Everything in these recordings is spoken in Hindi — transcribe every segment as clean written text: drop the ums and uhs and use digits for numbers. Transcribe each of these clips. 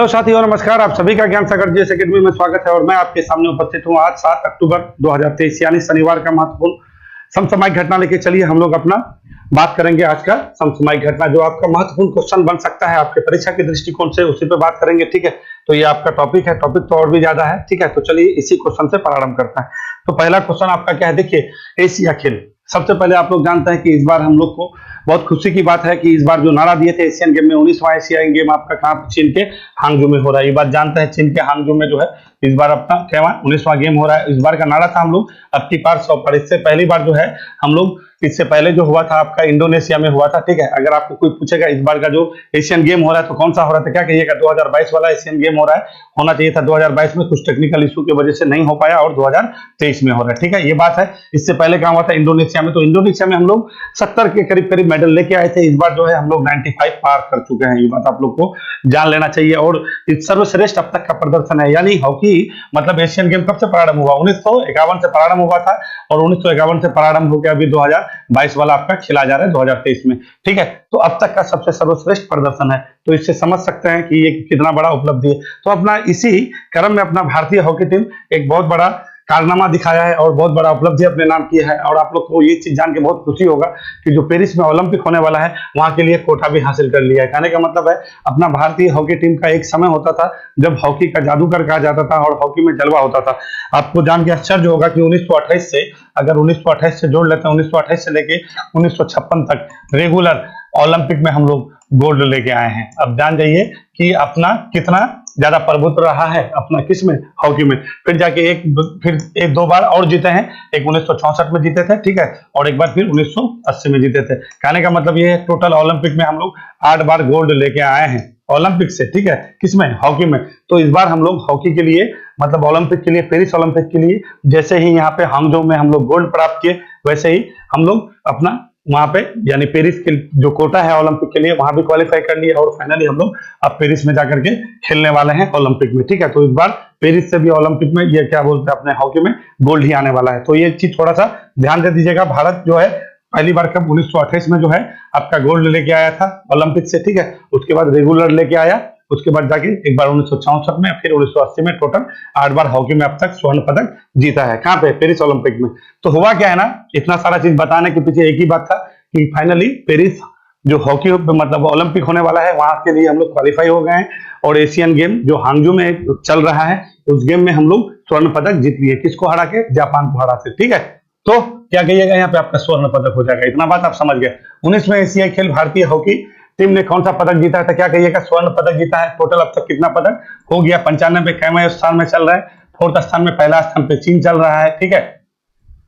हेलो साथियों, नमस्कार। आप सभी का ज्ञान सागर जीएस एकेडमी में स्वागत है और मैं आपके सामने उपस्थित हूं आज 7 अक्टूबर 2023 यानी शनिवार का महत्वपूर्ण समसामयिक घटना लेके। चलिए हम लोग अपना बात करेंगे आज का समसामयिक घटना, जो आपका महत्वपूर्ण क्वेश्चन बन सकता है आपके परीक्षा के दृष्टिकोण से, उसी पे बात करेंगे। ठीक है, तो ये आपका टॉपिक है, टॉपिक तो और भी ज्यादा है। ठीक है, तो चलिए इसी क्वेश्चन से प्रारंभ करते हैं। तो पहला क्वेश्चन आपका क्या है, देखिए, एशिया खेल। सबसे पहले आप लोग जानते हैं कि इस बार हम लोग को बहुत खुशी की बात है कि इस बार जो नारा दिए थे एशियन गेम में, 19वां एशियन गेम आपका कहाँ, चीन के हांगजू में हो रहा है। ये बात जानते हैं, चीन के हांगजू में जो है इस बार अपना क्या 19वां गेम हो रहा है। इस बार का नारा था हम लोग अब की बार 100 पर। इससे पहली बार जो है हम लोग, इससे पहले जो हुआ था आपका इंडोनेशिया में हुआ था। ठीक है, अगर आपको कोई पूछेगा इस बार का जो एशियन गेम हो रहा है तो कौन सा हो रहा था, क्या कहिएगा, 2022 वाला एशियन गेम हो रहा है। होना चाहिए था 2022 में, कुछ टेक्निकल इशू की वजह से नहीं हो पाया और 2023 में हो रहा है। ठीक है, ये बात है। इससे पहले कहाँ हुआ था, इंडोनेशिया में। तो इंडोनेशिया में हम लोग 70 के करीब करीब मेडल लेके आए थे। इस बार जो है हम लोग 95 पार कर चुके हैं। ये बात आप लोग को जान लेना चाहिए। और सर्वश्रेष्ठ अब तक का प्रदर्शन है, यानी हॉकी मतलब एशियन गेम कब से प्रारंभ हुआ, 1951 से प्रारंभ हुआ था और 1951 से प्रारंभ होकर अभी 2022 वाला आपका खेला जा रहा है 2023 में। ठीक है, तो अब तक का सबसे सर्वश्रेष्ठ प्रदर्शन है। तो इससे समझ सकते हैं कि ये कितना बड़ा उपलब्धि है। तो अपना इसी क्रम में अपना भारतीय हॉकी टीम एक बहुत बड़ा कारनामा दिखाया है और बहुत बड़ा उपलब्धि अपने नाम किया है। और आप लोग को ये चीज जान के बहुत खुशी होगा कि जो पेरिस में ओलंपिक होने वाला है वहां के लिए कोटा भी हासिल कर लिया है। कहने का मतलब है, अपना भारतीय हॉकी टीम का एक समय होता था जब हॉकी का जादूगर कहा जाता था और हॉकी में जलवा होता था। आपको जान के आश्चर्य होगा कि 1928 से, अगर 1928 से जोड़ लेते हैं, 1928 से लेके 1956 तक रेगुलर ओलंपिक में हम लोग गोल्ड लेके आए हैं। अब जान जाइए कि अपना कितना ज्यादा प्रभुत्व रहा है अपना किसमें, हॉकी में। फिर जाके एक दो बार और जीते हैं। एक 1964 में जीते थे, ठीक है, और एक बार फिर 1980 में जीते थे। कहने का मतलब ये है, टोटल ओलंपिक में हम लोग 8 बार गोल्ड लेके आए हैं ओलंपिक से। ठीक है, किसमें, हॉकी में। तो इस बार हम लोग हॉकी के लिए मतलब ओलंपिक के लिए, पेरिस ओलंपिक के लिए, जैसे ही यहाँ पे हांगजो में हम लोग गोल्ड प्राप्त किए, वैसे ही हम लोग अपना वहां पे यानी पेरिस के जो कोटा है ओलंपिक के लिए, वहां भी क्वालिफाई कर लिए और फाइनली हम लोग अब पेरिस में जाकर के खेलने वाले हैं ओलंपिक में। ठीक है, तो इस बार पेरिस से भी ओलंपिक में ये क्या बोलते हैं अपने हॉकी में गोल्ड ही आने वाला है। तो ये चीज थोड़ा सा ध्यान दे दीजिएगा। भारत जो है पहली बार कब 1928 में जो है आपका गोल्ड लेके आया था ओलंपिक से। ठीक है, उसके बाद रेगुलर लेके आया, उसके बाद जाके एक बार 1964 में, फिर 1980 में, टोटल 8 बार हॉकी में अब तक स्वर्ण पदक जीता है। कहां पे, पेरिस ओलंपिक में। तो हुआ क्या है ना, इतना सारा चीज बताने के पीछे एक ही बात था कि फाइनली पेरिस जो हॉकी मतलब ओलंपिक होने वाला है वहां के लिए हम लोग क्वालिफाई हो गए हैं। और एशियन गेम जो हांगजू में चल रहा है उस गेम में हम लोग स्वर्ण पदक जीत लिए। किसको हरा के, जापान को हरा के। ठीक है, तो क्या कहिएगा, यहाँ पे आपका स्वर्ण पदक हो जाएगा। इतना बात आप समझ गए। 19वें एशियाई खेल भारतीय हॉकी टीम ने कौन सा पदक जीता था, क्या कहिएगा, स्वर्ण पदक जीता है। टोटल अब तक कितना पदक हो गया, 95। कैवें स्थान में चल रहा है, 4th स्थान में, पहला स्थान पे चीन चल रहा है। ठीक है,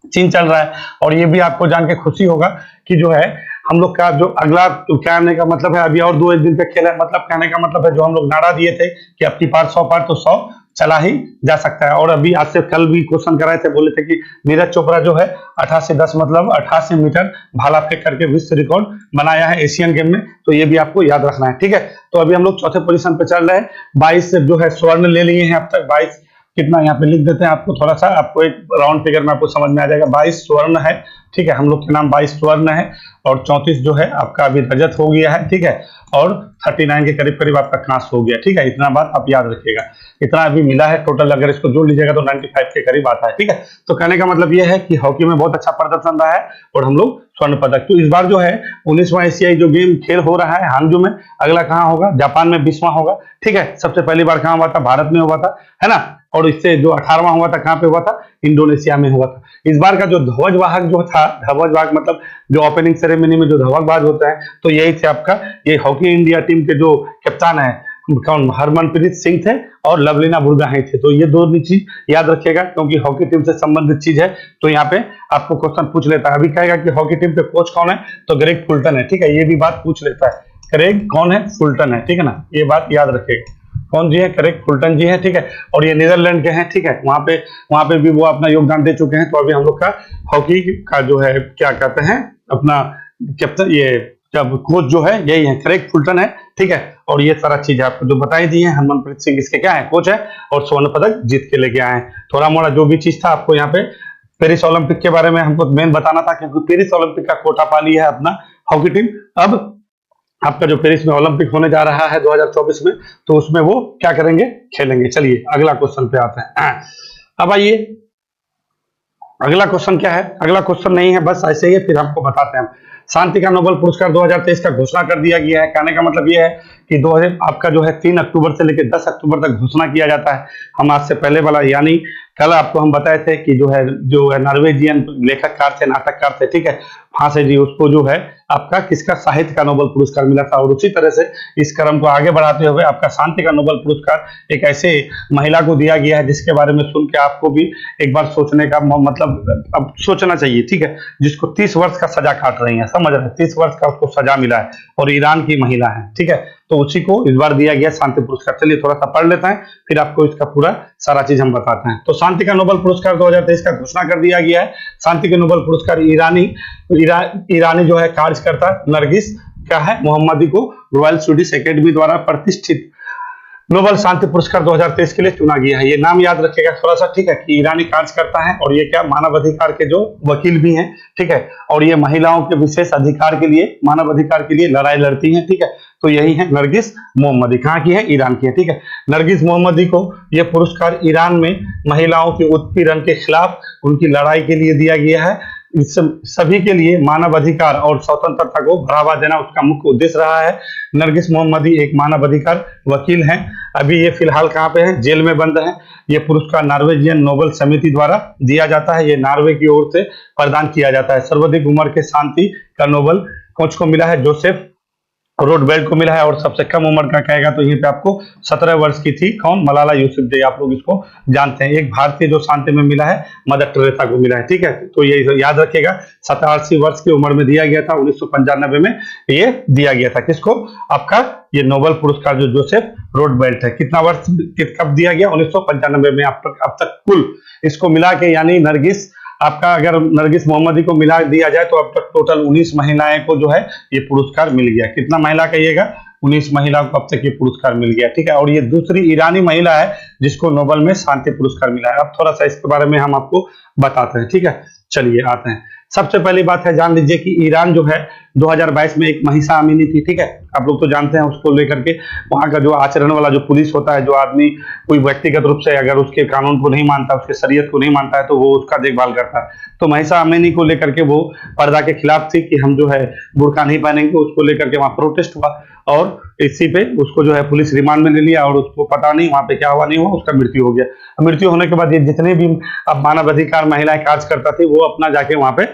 चीन चल रहा है। और ये भी आपको जान के खुशी होगा कि जो है हम लोग का जो अगला, तो कहने का मतलब है अभी और 2 दिन पे खेल है। मतलब कहने का मतलब है, जो हम लोग नारा दिए थे कि अब की बार 100 पार, तो 100 चला ही जा सकता है। और अभी आज से कल भी क्वेश्चन कराए थे, बोले थे कि नीरज चोपड़ा जो है 88 मतलब 88 मीटर भाला फेंक करके विश्व रिकॉर्ड बनाया है एशियन गेम में। तो ये भी आपको याद रखना है। ठीक है, तो अभी हम लोग चौथे पोजीशन पे चल रहे हैं। 22 जो है स्वर्ण ले लिए हैं अब तक। 22 कितना, यहाँ पे लिख देते हैं आपको, थोड़ा सा आपको एक राउंड फिगर में आपको समझ में आ जाएगा। 22 स्वर्ण है। ठीक है, हम लोग के नाम 22 स्वर्ण है और 34 जो है आपका अभी रजत हो गया है। ठीक है, और 39 के करीब करीब आपका कांस्य हो गया। ठीक है, इतना बात आप याद रखिएगा। इतना अभी मिला है टोटल, अगर इसको जोड़ लीजिएगा तो 95 के करीब आता है। ठीक है, तो कहने का मतलब यह है कि हॉकी में बहुत अच्छा प्रदर्शन रहा है और हम लोग स्वर्ण पदक। तो इस बार जो है 19वां एशियाई जो गेम खेल हो रहा है हांगजू में, अगला कहाँ होगा, जापान में 20वां होगा। ठीक है, सबसे पहली बार कहाँ हुआ था, भारत में हुआ था, है ना। और इससे जो 18वां हुआ था कहाँ पे हुआ था, इंडोनेशिया में हुआ था। इस बार का जो ध्वजवाहक जो था, ध्वजवाहक मतलब जो ओपनिंग सेरेमनी में जो ध्वजबाज होता है, तो यही थे आपका ये हॉकी इंडिया टीम के जो कप्तान है, कौन, हरमनप्रीत सिंह थे और लवलीना बुर्गोहेन थे। तो ये 2 चीज याद रखिएगा क्योंकि हॉकी टीम से संबंधित चीज है। तो यहाँ पे आपको क्वेश्चन पूछ लेता है। अभी कहेगा कि हॉकी टीम के कोच कौन है, तो ग्रेग फुलटन है। ठीक है, ये भी बात पूछ लेता है, ग्रेग कौन है, फुलटन है। ठीक है ना, ये बात याद रखिएगा, कौन जी है, ग्रेग फुलटन जी है। ठीक है, और ये नीदरलैंड के हैं। ठीक है, वहां पे भी वो अपना योगदान दे चुके हैं। तो अभी हम लोग का हॉकी का जो है क्या कहते हैं अपना कैप्टन, ये जब कोच जो है यही है, ग्रेग फुलटन है। ठीक है, और ये सारा चीज आपको जो बताई दी है, हरमनप्रीत सिंह इसके क्या है, कोच है और स्वर्ण पदक जीत के लेके आए हैं। थोड़ा मोड़ा जो भी चीज था आपको यहाँ पे पेरिस ओलंपिक के बारे में हमको मेन बताना था, क्योंकि पेरिस ओलंपिक का कोटा पा लिया है अपना हॉकी टीम। अब आपका जो पेरिस में ओलंपिक होने जा रहा है 2024 में, तो उसमें वो क्या करेंगे, खेलेंगे। चलिए अगला क्वेश्चन पे आते हैं। अब आइए, अगला क्वेश्चन क्या है, अगला क्वेश्चन नहीं है, बस ऐसे ही है, फिर आपको बताते हैं। शांति का नोबेल पुरस्कार 2023 का घोषणा कर दिया गया है। कहने का मतलब ये है कि 2000 आपका जो है 3 अक्टूबर से लेकर 10 अक्टूबर तक घोषणा किया जाता है। हम आज से पहले वाला यानी कल आपको हम बताए थे कि जो है नॉर्वेजियन लेखककार थे, नाटककार थे, ठीक है, फांसे जी, उसको जो है आपका किसका, साहित्य का नोबेल पुरस्कार मिला था। और उसी तरह से इस क्रम को आगे बढ़ाते हुए आपका शांति का नोबेल पुरस्कार एक ऐसे महिला को दिया गया है जिसके बारे में सुन के आपको भी एक बार सोचने का मतलब अब सोचना चाहिए, ठीक है, जिसको 30 वर्ष का सजा काट रही है, समझ रहे हैं, 30 वर्ष का उसको सजा मिला है और ईरान की महिला है, ठीक है, तो उसी को इस बार दिया गया शांति पुरस्कार। चलिए थोड़ा सा पढ़ लेते हैं, फिर आपको इसका पूरा सारा चीज हम बताते हैं। तो शांति का नोबेल पुरस्कार 2023 का घोषणा कर दिया गया है। शांति के नोबेल पुरस्कार ईरानी जो है कार्यकर्ता नरगिस क्या है मोहम्मदी को रॉयल स्वीडिश एकेडमी द्वारा प्रतिष्ठित नोबेल शांति पुरस्कार 2023 के लिए चुना गया है। ये नाम याद रखिएगा थोड़ा सा, ठीक है, कि ईरानी कार्यकर्ता है और ये क्या मानवाधिकार के जो वकील भी हैं, ठीक है, और ये महिलाओं के विशेष अधिकार के लिए, मानव अधिकार के लिए लड़ाई लड़ती हैं, ठीक है। तो यही है नरगिस मोहम्मदी, कहाँ की है, ईरान की है, ठीक है। नरगिस मोहम्मदी को यह पुरस्कार ईरान में महिलाओं के उत्पीड़न के खिलाफ उनकी लड़ाई के लिए दिया गया है। इस सभी के लिए मानव अधिकार और स्वतंत्रता को बढ़ावा देना उसका मुख्य उद्देश्य रहा है। नरगिस मोहम्मदी एक मानव अधिकार वकील हैं। अभी ये फिलहाल कहाँ पे है, जेल में बंद है। ये पुरस्कार नॉर्वेजियन नोबेल समिति द्वारा दिया जाता है। ये नॉर्वे की ओर से प्रदान किया जाता है। सर्वाधिक उम्र के शांति का नोबेल कोच को मिला है, जोसेफ रोडबेल्ट को मिला है। और सबसे कम उम्र का कहेगा तो यहीं पे आपको 17 वर्ष की थी, कौन, मलाला यूसुफजई, आप लोग इसको जानते हैं। एक भारतीय जो शांति में मिला है मदर टेरेसा को मिला है, ठीक है। तो ये याद रखिएगा, 87 वर्ष की उम्र में दिया गया था, 1995 में ये दिया गया था। किसको, आपका ये नोबेल पुरस्कार जो जोसेफ रोडबेल्ट है। कितना वर्ष कब दिया गया, 1995 में। अब तक कुल इसको मिला के यानी नरगिस आपका अगर नरगिस मोहम्मदी को मिला दिया जाए तो अब तक टोटल 19 महिलाएं को जो है ये पुरस्कार मिल गया। कितना महिला कहिएगा, 19 महिला को अब तक ये पुरस्कार मिल गया, ठीक है। और ये दूसरी ईरानी महिला है जिसको नोबेल में शांति पुरस्कार मिला है। अब थोड़ा सा इसके बारे में हम आपको बताते हैं, ठीक है। चलिए आते हैं। सबसे पहली बात है, जान लीजिए कि ईरान जो है 2022 में एक महिसा अमीनी थी, ठीक है, आप लोग तो जानते हैं। उसको लेकर के वहां का जो आचरण वाला जो पुलिस होता है, जो आदमी कोई व्यक्तिगत रूप से अगर उसके कानून को नहीं मानता, उसके शरीयत को नहीं मानता है, तो वो उसका देखभाल करता है। तो महिसा अमीनी को लेकर के वो पर्दा के खिलाफ थी कि हम जो है बुर्का नहीं पहनेंगे, उसको लेकर के वहां प्रोटेस्ट हुआ और इसी पे उसको जो है पुलिस रिमांड में ले लिया और उसको पता नहीं वहां पे क्या हुआ, नहीं हुआ, उसका मृत्यु हो गया। मृत्यु होने के बाद ये जितने भी अब मानव अधिकार महिलाएं कार्य करता थी वो अपना जाके वहां पे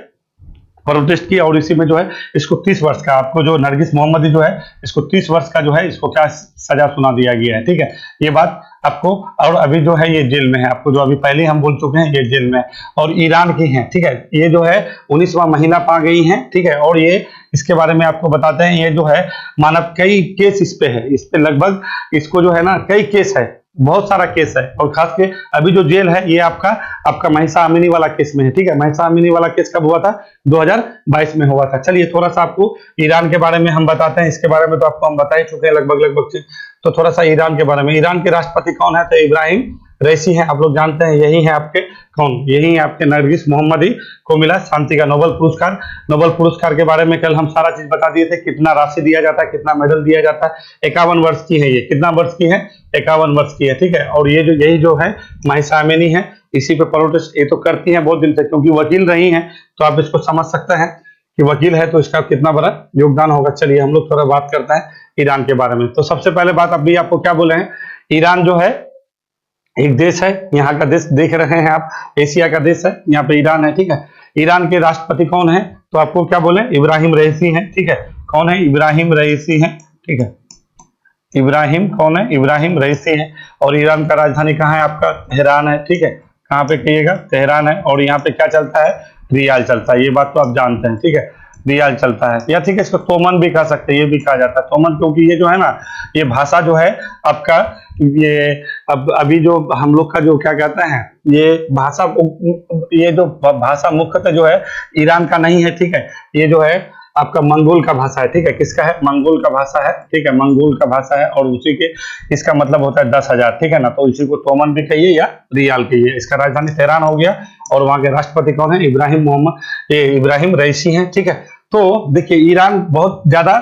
प्रोटेस्ट किया और इसी में जो है इसको 30 वर्ष का, आपको जो नरगिस मोहम्मदी जो है इसको 30 वर्ष का जो है इसको क्या सजा सुना दिया गया है, ठीक है। ये बात आपको, और अभी जो है ये जेल में है, आपको जो अभी पहले हम बोल चुके हैं, ये जेल में है और ईरान की है, ठीक है। ये जो है 19वां महिला पा गई है, ठीक है। और ये इसके बारे में आपको बताते हैं, ये जो है मानव कई केस इस पे है, इस पे लगभग इसको जो है ना कई केस है, बहुत सारा केस है। और खास के अभी जो जेल है ये आपका महिसा अमीनी वाला केस में है, ठीक है। महिसा अमीनी वाला केस कब हुआ था, 2022 में हुआ था। चलिए थोड़ा सा आपको ईरान के बारे में हम बताते हैं। इसके बारे में तो आपको हम बता ही चुके हैं लगभग। तो थोड़ा सा ईरान के बारे में। ईरान के राष्ट्रपति कौन है, तो इब्राहिम रईसी हैं, आप लोग जानते हैं। यही है आपके कौन, यही है आपके नरगिस मोहम्मदी को मिला शांति का नोबेल पुरस्कार। नोबेल पुरस्कार के बारे में कल हम सारा चीज बता दिए थे, कितना राशि दिया जाता है, कितना मेडल दिया जाता है। 51 वर्ष की है ये, कितना वर्ष की है, 51 वर्ष की है, ठीक है। और ये जो यही जो है महिसा अमीनी है, इसी पे प्रोटेस्ट ये तो करती हैं बहुत दिन से, क्योंकि वकील रही हैं, तो आप इसको समझ सकते हैं कि वकील है तो इसका कितना बड़ा योगदान होगा। चलिए हम लोग थोड़ा बात करते हैं ईरान के बारे में। तो सबसे पहले बात अभी आपको क्या बोले हैं, ईरान जो है एक देश है, यहाँ का देश देख रहे हैं आप, एशिया का देश है, यहाँ पे ईरान है, ठीक है। ईरान के राष्ट्रपति कौन है, तो आपको क्या बोले, इब्राहिम रईसी हैं, ठीक है। कौन है, इब्राहिम रईसी हैं, ठीक है। इब्राहिम कौन है, इब्राहिम रईसी है। और ईरान का राजधानी कहाँ है, आपका तेहरान है, ठीक है। कहाँ पे कहिएगा, तेहरान है। और यहाँ पे क्या चलता है, रियाल चलता है, ये बात तो आप जानते हैं, ठीक है। रियाल चलता है या ठीक है, इसको तोमन भी कह सकते हैं, ये भी कहा जाता है तोमन, क्योंकि ये जो है ना, ये भाषा जो है आपका, ये अब अभी जो हम लोग का जो क्या कहते हैं, ये भाषा, ये जो भाषा मुख्यतः जो है ईरान का नहीं है, ठीक है। ये जो है आपका मंगोल का भाषा है, ठीक है। किसका है, मंगोल का भाषा है, ठीक है, मंगोल का भाषा है। और उसी के इसका मतलब होता है 10,000, ठीक है ना। तो इसी को तोमन भी कहिए या रियाल कहिए। इसका राजधानी तेहरान हो गया। और वहां के राष्ट्रपति कौन है, इब्राहिम रईसी हैं, ठीक है। तो देखिए ईरान बहुत ज्यादा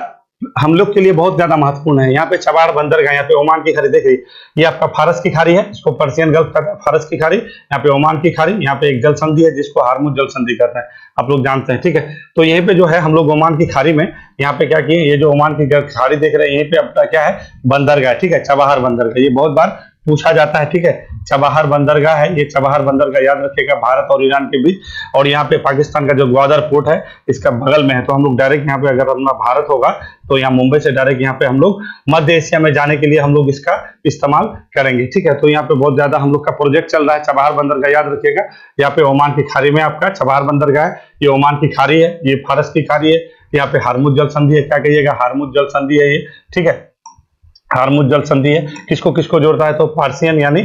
हम लोग के लिए बहुत ज्यादा महत्वपूर्ण है। यहाँ पे चबाड़ बंदरगाह, यहाँ पे ओमान की खाड़ी देख रही, ये आपका फारस की खाड़ी है, इसको पर्शियन गल्फ कहते हैं, फारस की खाड़ी, यहाँ पे ओमान की खाड़ी, यहाँ पे एक जल संधि है जिसको हार्मुज जल संधि कहते हैं, आप लोग जानते हैं, ठीक है। तो यहीं पे जो है हम लोग ओमान की खाड़ी में यहाँ पे क्या किए, ये जो ओमान की खाड़ी देख रहे हैं, यहीं पे आपका क्या है, बंदरगाह, ठीक है, चबाहर बंदरगाह, ये बहुत बार पूछा जाता है, ठीक है। चबाहर बंदरगाह है ये, चबाहर बंदरगाह याद रखिएगा, भारत और ईरान के बीच। और यहाँ पे पाकिस्तान का जो ग्वादर पोर्ट है इसका बगल में है, तो हम लोग डायरेक्ट यहाँ पे अगर अपना भारत होगा तो यहाँ मुंबई से डायरेक्ट यहाँ पे हम लोग मध्य एशिया में जाने के लिए हम लोग इसका इस्तेमाल करेंगे, ठीक है। तो यहाँ पे बहुत ज्यादा हम लोग का प्रोजेक्ट चल रहा है, चबाहर बंदरगाह याद रखिएगा। यहाँ पे ओमान की खाड़ी में आपका चबाहर बंदरगाह है, ये ओमान की खाड़ी है, ये फारस की खाड़ी है, यहाँ पे हार्मुज जल संधि है, क्या कहिएगा, हार्मुज जल संधि है ये, ठीक है। हार्मुज जल संधि है, किसको किसको जोड़ता है, तो पार्सियन यानी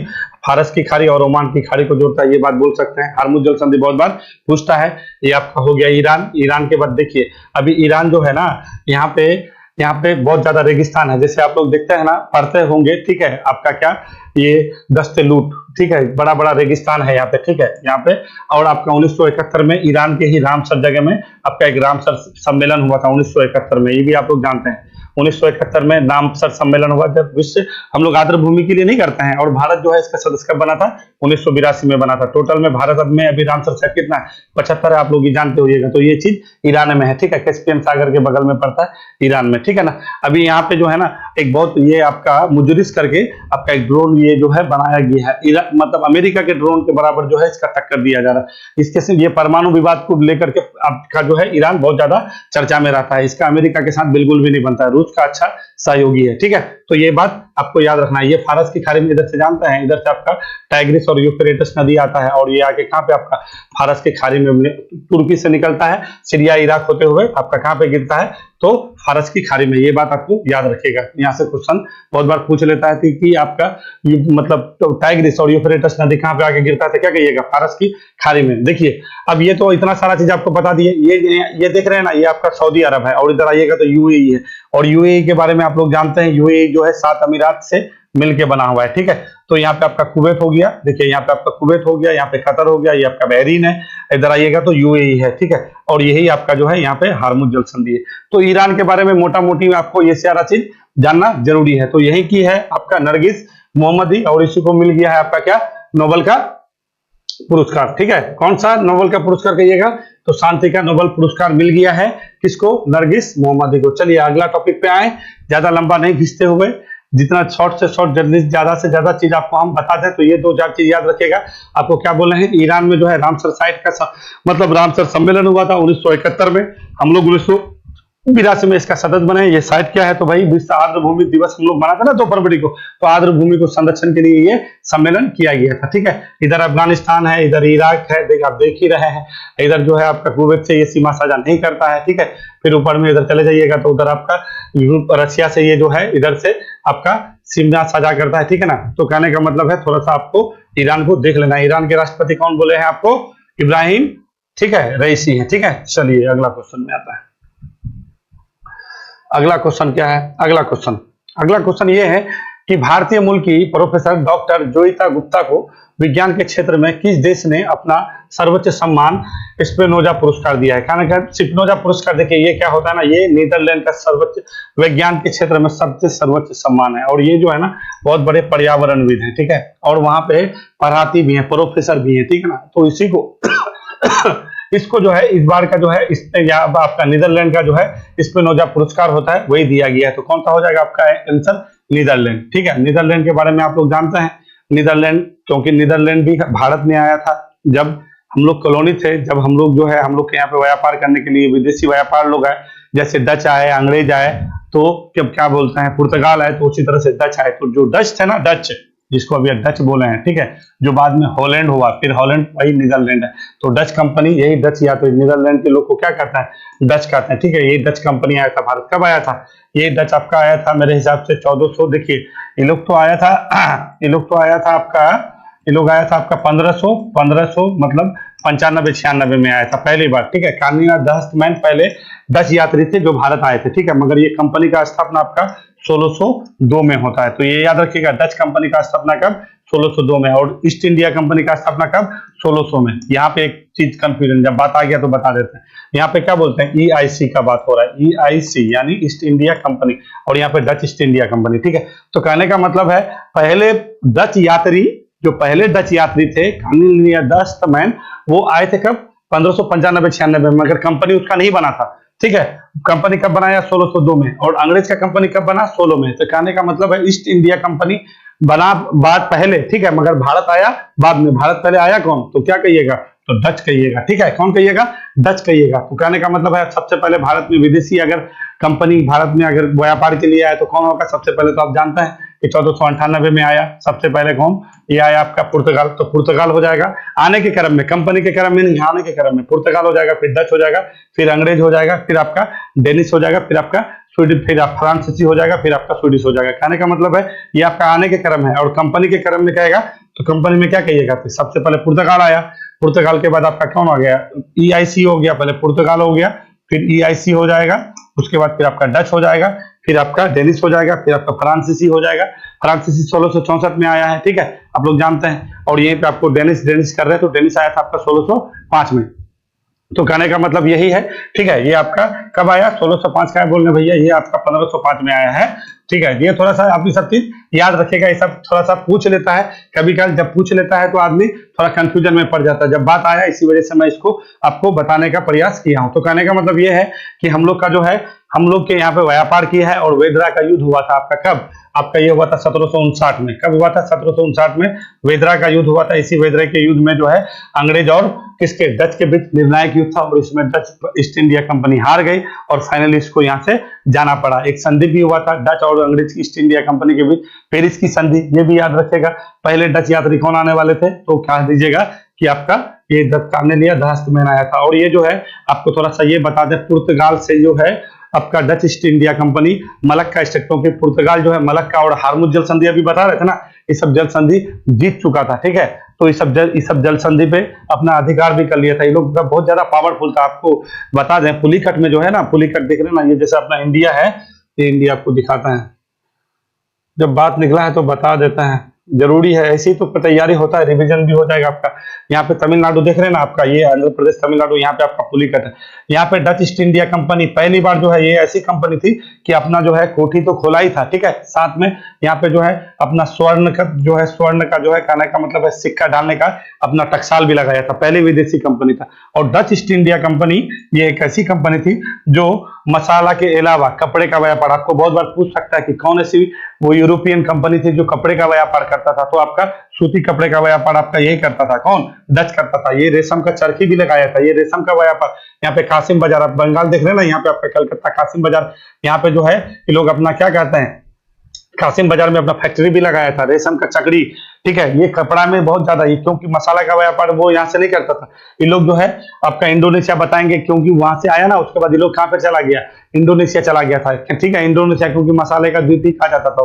फारस की खाड़ी और ओमान की खाड़ी को जोड़ता है, ये बात बोल सकते हैं। हार्मुज जल संधि बहुत बार पूछता है। ये आपका हो गया ईरान। ईरान के बाद देखिए, अभी ईरान जो है ना, यहाँ पे बहुत ज्यादा रेगिस्तान है, जैसे आप लोग देखते हैं ना, पढ़ते होंगे, ठीक है, आपका क्या, ये दस्ते लूट, ठीक है, बड़ा बड़ा रेगिस्तान है यहाँ पे, ठीक है, यहाँ पे। और आपका 1971 में ईरान के ही रामसर जगह में आपका एक रामसर सम्मेलन हुआ था 1971 में, ये भी आप लोग जानते हैं। 1971 में रामसर सम्मेलन हुआ, जब विश्व हम लोग आर्द्र भूमि के लिए नहीं करते हैं, और भारत जो है इसका सदस्य कब बना था, 1982 में बना था। टोटल में भारत अब में अभी रामसर साइट कितना है, 75 है, आप लोग ये जानते होइएगा। तो ये चीज ईरान में है, ठीक है, कैस्पियन सागर के बगल में पड़ता है ईरान में, ठीक है ना। अभी यहाँ पे जो है ना एक बहुत ये आपका मुजरिस करके आपका एक ड्रोन ये जो है बनाया गया है, मतलब अमेरिका के ड्रोन के बराबर जो है इसका टक्कर दिया जा रहा है। इसके से ये परमाणु विवाद को लेकर के आपका जो है ईरान बहुत ज्यादा चर्चा में रहता है, इसका अमेरिका के साथ बिल्कुल भी नहीं बनता है, रूस का अच्छा सहयोगी है, ठीक है। तो ये बात आपको याद रखना है। ये फारस की खाड़ी में इधर से जानते हैं, इधर से आपका टाइग्रिस और यूफ्रेटिस नदी आता है, और ये आके कहाँ पे आपका फारस की खाड़ी में तुर्की से निकलता है, सीरिया इराक होते हुए आपका कहाँ पे गिरता है, तो फारस की खाड़ी में। ये बात आपको याद रखिएगा, यहाँ से क्वेश्चन बहुत बार पूछ लेता है कि आपका मतलब तो टाइग्रिस और यूफ्रेटिस नदी कहाँ पे आके गिरता है, क्या कहिएगा, फारस की खाड़ी में। देखिए अब ये तो इतना सारा चीज आपको बता दिए। ये देख रहे हैं ना, ये आपका सऊदी अरब है, और इधर आइएगा तो यूएई है, और यूएई के बारे में आप लोग जानते हैं, यूएई जो है 7 अमीरात से मिलके बना हुआ है, ठीक है। तो यहाँ पे आपका कुवैत हो गया, देखिए यहाँ पे आपका कुवैत हो गया, यहाँ पे कतर हो गया, ये आपका बहरीन है, इधर आइएगा तो यूएई है, ठीक है। और यही आपका जो है यहाँ पे हार्मुज जल संधि है। तो ईरान के बारे में मोटा मोटी आपको ये सारा चीज जानना जरूरी है। तो यही की है आपका नरगिस मोहम्मदी, और इसी को मिल गया है आपका क्या, नोबेल का पुरस्कार, ठीक है। कौन सा नोबेल का पुरस्कार कहिएगा, तो शांति का नोबेल पुरस्कार मिल गया है किसको, नरगिस मोहम्मदी को। चलिए अगला टॉपिक पे आए, ज्यादा लंबा नहीं खींचते हुए, जितना शॉर्ट से शॉर्ट जर्नलिस्ट ज्यादा से ज्यादा चीज आपको हम बता दें, तो ये 2-4 चीज याद रखिएगा। आपको क्या बोले हैं, ईरान में जो है रामसर साइट का मतलब रामसर सम्मेलन हुआ था 1971 में, हम लोग 1982 में इसका सदस्य बने। ये साइट क्या है, तो भाई विश्व आर्द्र भूमि दिवस हम लोग मना था ना 2 फरवरी को, तो आर्द्र भूमि को संरक्षण के लिए ये सम्मेलन किया गया था, ठीक है। इधर अफगानिस्तान है, इधर इराक है, आप देख ही रहे हैं, इधर जो है आपका कुवैत से ये सीमा साझा नहीं करता है, ठीक है। फिर ऊपर में इधर चले जाइएगा तो उधर आपका रशिया से ये जो है इधर से आपका सीमा साझा करता है, ठीक है ना। तो कहने का मतलब है थोड़ा सा आपको ईरान को देख लेना है। ईरान के राष्ट्रपति कौन बोले हैं आपको, इब्राहिम, ठीक है, रईसी है, ठीक है। चलिए अगला क्वेश्चन में आता है। अगला क्वेश्चन क्या है, अगला क्वेश्चन ये है कि भारतीय मूल की प्रोफेसर डॉक्टर जोयिता गुप्ता को विज्ञान के क्षेत्र में किस देश ने अपना सर्वोच्च सम्मान स्पिनोजा पुरस्कार दिया है। कहना स्पिनोजा पुरस्कार, देखिए ये क्या होता है ना, ये नीदरलैंड का सर्वोच्च विज्ञान के क्षेत्र में सबसे सर्वोच्च सम्मान है, और ये जो है ना बहुत बड़े पर्यावरणविद हैं, ठीक है, और वहां पे पढ़ाती भी है, प्रोफेसर भी है, ठीक है ना। तो इसी को इसको जो है इस बार का जो है आपका नीदरलैंड का जो है स्पिनोजा पुरस्कार होता है, वही दिया गया है। तो कौन सा हो जाएगा आपका आंसर, नीदरलैंड, ठीक है। नीदरलैंड के बारे में आप लोग जानते हैं, नीदरलैंड, क्योंकि नीदरलैंड भी भारत में आया था जब हम लोग कॉलोनी थे, जब हम लोग जो है हम लोग के यहाँ पे व्यापार करने के लिए विदेशी व्यापार लोग आए, जैसे डच आए, अंग्रेज आए, तो क्या बोलते हैं, पुर्तगाल आए, तो उसी तरह से डच आए। तो जो डच थे ना, डच जिसको अभी डच बोले हैं, ठीक है, जो बाद में हॉलैंड हुआ, फिर हॉलैंड वही नीदरलैंड है। तो डच कंपनी, यही डच या तो नीदरलैंड के लोग को क्या कहता है, डच कहते हैं, ठीक है। ये डच कंपनी आया था भारत, कब आया था ये डच आपका, आया था मेरे हिसाब से 1400, देखिए ये लोग तो आया था आपका ये लोग आया था आपका 1500 मतलब 95-96 में आया था पहली बार, ठीक है। कार्निना दहस्तमैन पहले डच यात्री थे जो भारत आए थे, ठीक है, मगर ये कंपनी का स्थापना आपका 1602 में होता है। तो ये याद रखिएगा, डच कंपनी का स्थापना कब, 1602 में, और ईस्ट इंडिया कंपनी का स्थापना कब, 1600 में। यहाँ पे एक चीज कंफ्यूजन, जब बात आ गया तो बता देते हैं। यहाँ पे क्या बोलते हैं, ईआईसी का बात हो रहा है, ईआईसी यानी ईस्ट इंडिया कंपनी, और यहाँ पे डच ईस्ट इंडिया कंपनी, ठीक है। तो कहने का मतलब है पहले डच यात्री, जो पहले डच यात्री थे कार्निना दहस्तमैन, वो आए थे कब, 1595-96 में, मगर कंपनी उसका नहीं बना था, ठीक है। कंपनी कब बनाया, 1602 में, और अंग्रेज का कंपनी कब बना, 16 में। तो कहने का मतलब है ईस्ट इंडिया कंपनी बना बाद पहले, ठीक है, मगर भारत आया बाद में। भारत पहले आया कौन, तो क्या कहिएगा, तो डच कहिएगा, ठीक है। कौन कहिएगा, डच कहिएगा। तो कहने का मतलब है सबसे पहले भारत में विदेशी अगर कंपनी भारत में अगर व्यापार के लिए आया तो कौन होगा, सबसे पहले तो आप जानते हैं कि 1498 में आया सबसे पहले कौन, ये आया आपका पुर्तगाल। तो पुर्तगाल हो जाएगा आने के क्रम में, कंपनी के क्रम में नहीं, आने के क्रम में पुर्तगाल हो जाएगा, फिर डच हो जाएगा, फिर अंग्रेज हो जाएगा, फिर आपका डेनिश हो जाएगा, फिर आपका स्वीडिश, फिर आप फ्रांसीसी हो जाएगा, फिर आपका स्वीडिश हो जाएगा। कहने का मतलब है ये आपका आने के क्रम है, और कंपनी के क्रम में कहेगा तो कंपनी में क्या कहिएगा, फिर सबसे पहले पुर्तगाल आया, पुर्तगाल के बाद आपका कौन आ गया, ईआईसी हो गया, पहले पुर्तगाल हो गया, फिर ईआईसी हो जाएगा, उसके बाद फिर आपका डच हो जाएगा, फिर आपका डेनिश हो जाएगा, फिर आपका फ्रांसीसी हो जाएगा। फ्रांसीसी 1664 में आया है, ठीक है, आप लोग जानते हैं। और यहीं पे आपको डेनिश डेनिश कर रहे हैं, तो डेनिश आया था आपका 1605 में। तो कहने का मतलब यही है, ठीक है। ये आपका कब आया, 1605 का है बोल रहे भैया, ये आपका 1505 में आया है, ठीक है। ये थोड़ा सा आप सब चीज याद रखेगा, ये सब थोड़ा सा पूछ लेता है कभी कभी, जब पूछ लेता है तो आदमी थोड़ा कंफ्यूजन में पड़ जाता है। जब बात आया इसी वजह से मैं इसको आपको बताने का प्रयास किया हूं। तो कहने का मतलब ये है कि हम लोग का जो है, हम लोग के यहाँ पे व्यापार किया है, और वेदरा का युद्ध हुआ था आपका कब, आपका ये हुआ था 1759 में। कब हुआ था, 1759 में वेदरा का युद्ध हुआ था। इसी वेदरा के युद्ध में जो है अंग्रेज और किसके, डच के बीच निर्णायक युद्ध था, और इसमें डच ईस्ट इंडिया कंपनी हार गई, और फाइनली इसको यहाँ से जाना पड़ा। एक संधि भी हुआ था डच और अंग्रेज ईस्ट इंडिया कंपनी के बीच, पेरिस की संधि, ये भी याद रखेगा। पहले डच यात्री कौन आने वाले थे, तो कह दीजिएगा कि आपका ये कार्नेलिया दहस्तमैन आया था। और ये जो है आपको थोड़ा सा ये बता दें, पुर्तगाल से जो है आपका Dutch east India company Malacca स्टेटों के, पुर्तगाल जो है मलक्का और हार्मुज जल संधि अभी बता रहे थे ना, ये सब जल संधि जीत चुका था, ठीक है। तो इस सब जल संधि पे अपना अधिकार भी कर लिया था। ये लोग बहुत ज्यादा पावरफुल था। आपको बता दें पुलिकट में जो है ना, पुलिकट देख रहे हैं ना, ये जैसे अपना इंडिया है, ये इंडिया आपको दिखाता है, जब बात निकला है तो बता देता है, जरूरी है, ऐसी तो तैयारी होता है, रिवीजन भी हो जाएगा आपका। यहाँ पे तमिलनाडु देख रहे हैं ना आपका, ये आंध्र प्रदेश तमिलनाडु, यहाँ पे आपका पुलिकट है। यहाँ पे डच ईस्ट इंडिया कंपनी पहली बार जो है, ये ऐसी कंपनी थी कि अपना जो है कोठी तो खोला ही था, ठीक है, साथ में यहाँ पे जो है अपना स्वर्ण का जो है, स्वर्ण का जो है कहने का मतलब है सिक्का डालने का अपना टकसाल भी लगाया था। पहले विदेशी कंपनी था। और डच ईस्ट इंडिया कंपनी ये एक ऐसी कंपनी थी जो मसाला के अलावा कपड़े का व्यापार, आपको बहुत बार पूछ सकता है कि कौन ऐसी वो यूरोपियन कंपनी थी जो कपड़े का व्यापार करता था, तो आपका सूती कपड़े का व्यापार आपका यही करता था, कौन, डच करता था। ये रेशम का चरखी भी लगाया था, ये रेशम का व्यापार। यहाँ पे कासिम बाजार, आप बंगाल देख रहे हैं ना, यहाँ पे आपका कलकत्ता कासिम बाजार, यहाँ पे जो है ये लोग अपना क्या कहते हैं, कासिम बाजार में अपना फैक्ट्री भी लगाया था, रेशम का चकड़ी, ठीक है। ये कपड़ा में बहुत ज्यादा, ये क्योंकि मसाला का व्यापार वो यहाँ से नहीं करता था, ये लोग जो है आपका इंडोनेशिया बताएंगे, क्योंकि वहां से आया ना, उसके बाद ये लोग कहाँ पे चला गया, इंडोनेशिया चला गया था, ठीक है। इंडोनेशिया क्योंकि मसाले का द्वीप कहा जाता था,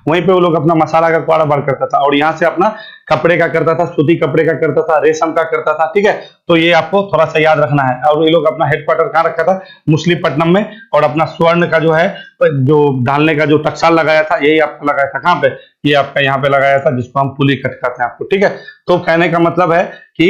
वहीं पे वो लोग अपना मसाला का कारोबार करता था, और यहाँ से अपना कपड़े का करता था, सूती कपड़े का करता था, रेशम का करता था, ठीक है। तो ये आपको थोड़ा सा याद रखना है। और ये लोग अपना हेडक्वार्टर कहाँ रखा था, मुसलीपट्टनम में, और अपना स्वर्ण का जो है जो ढालने का जो टकसाल लगाया था, यही आपको लगाया था कहाँ पे, ये आपका यहाँ पे लगाया था, जिसको हम पुलिकट कहते हैं आपको, ठीक है। तो कहने का मतलब है कि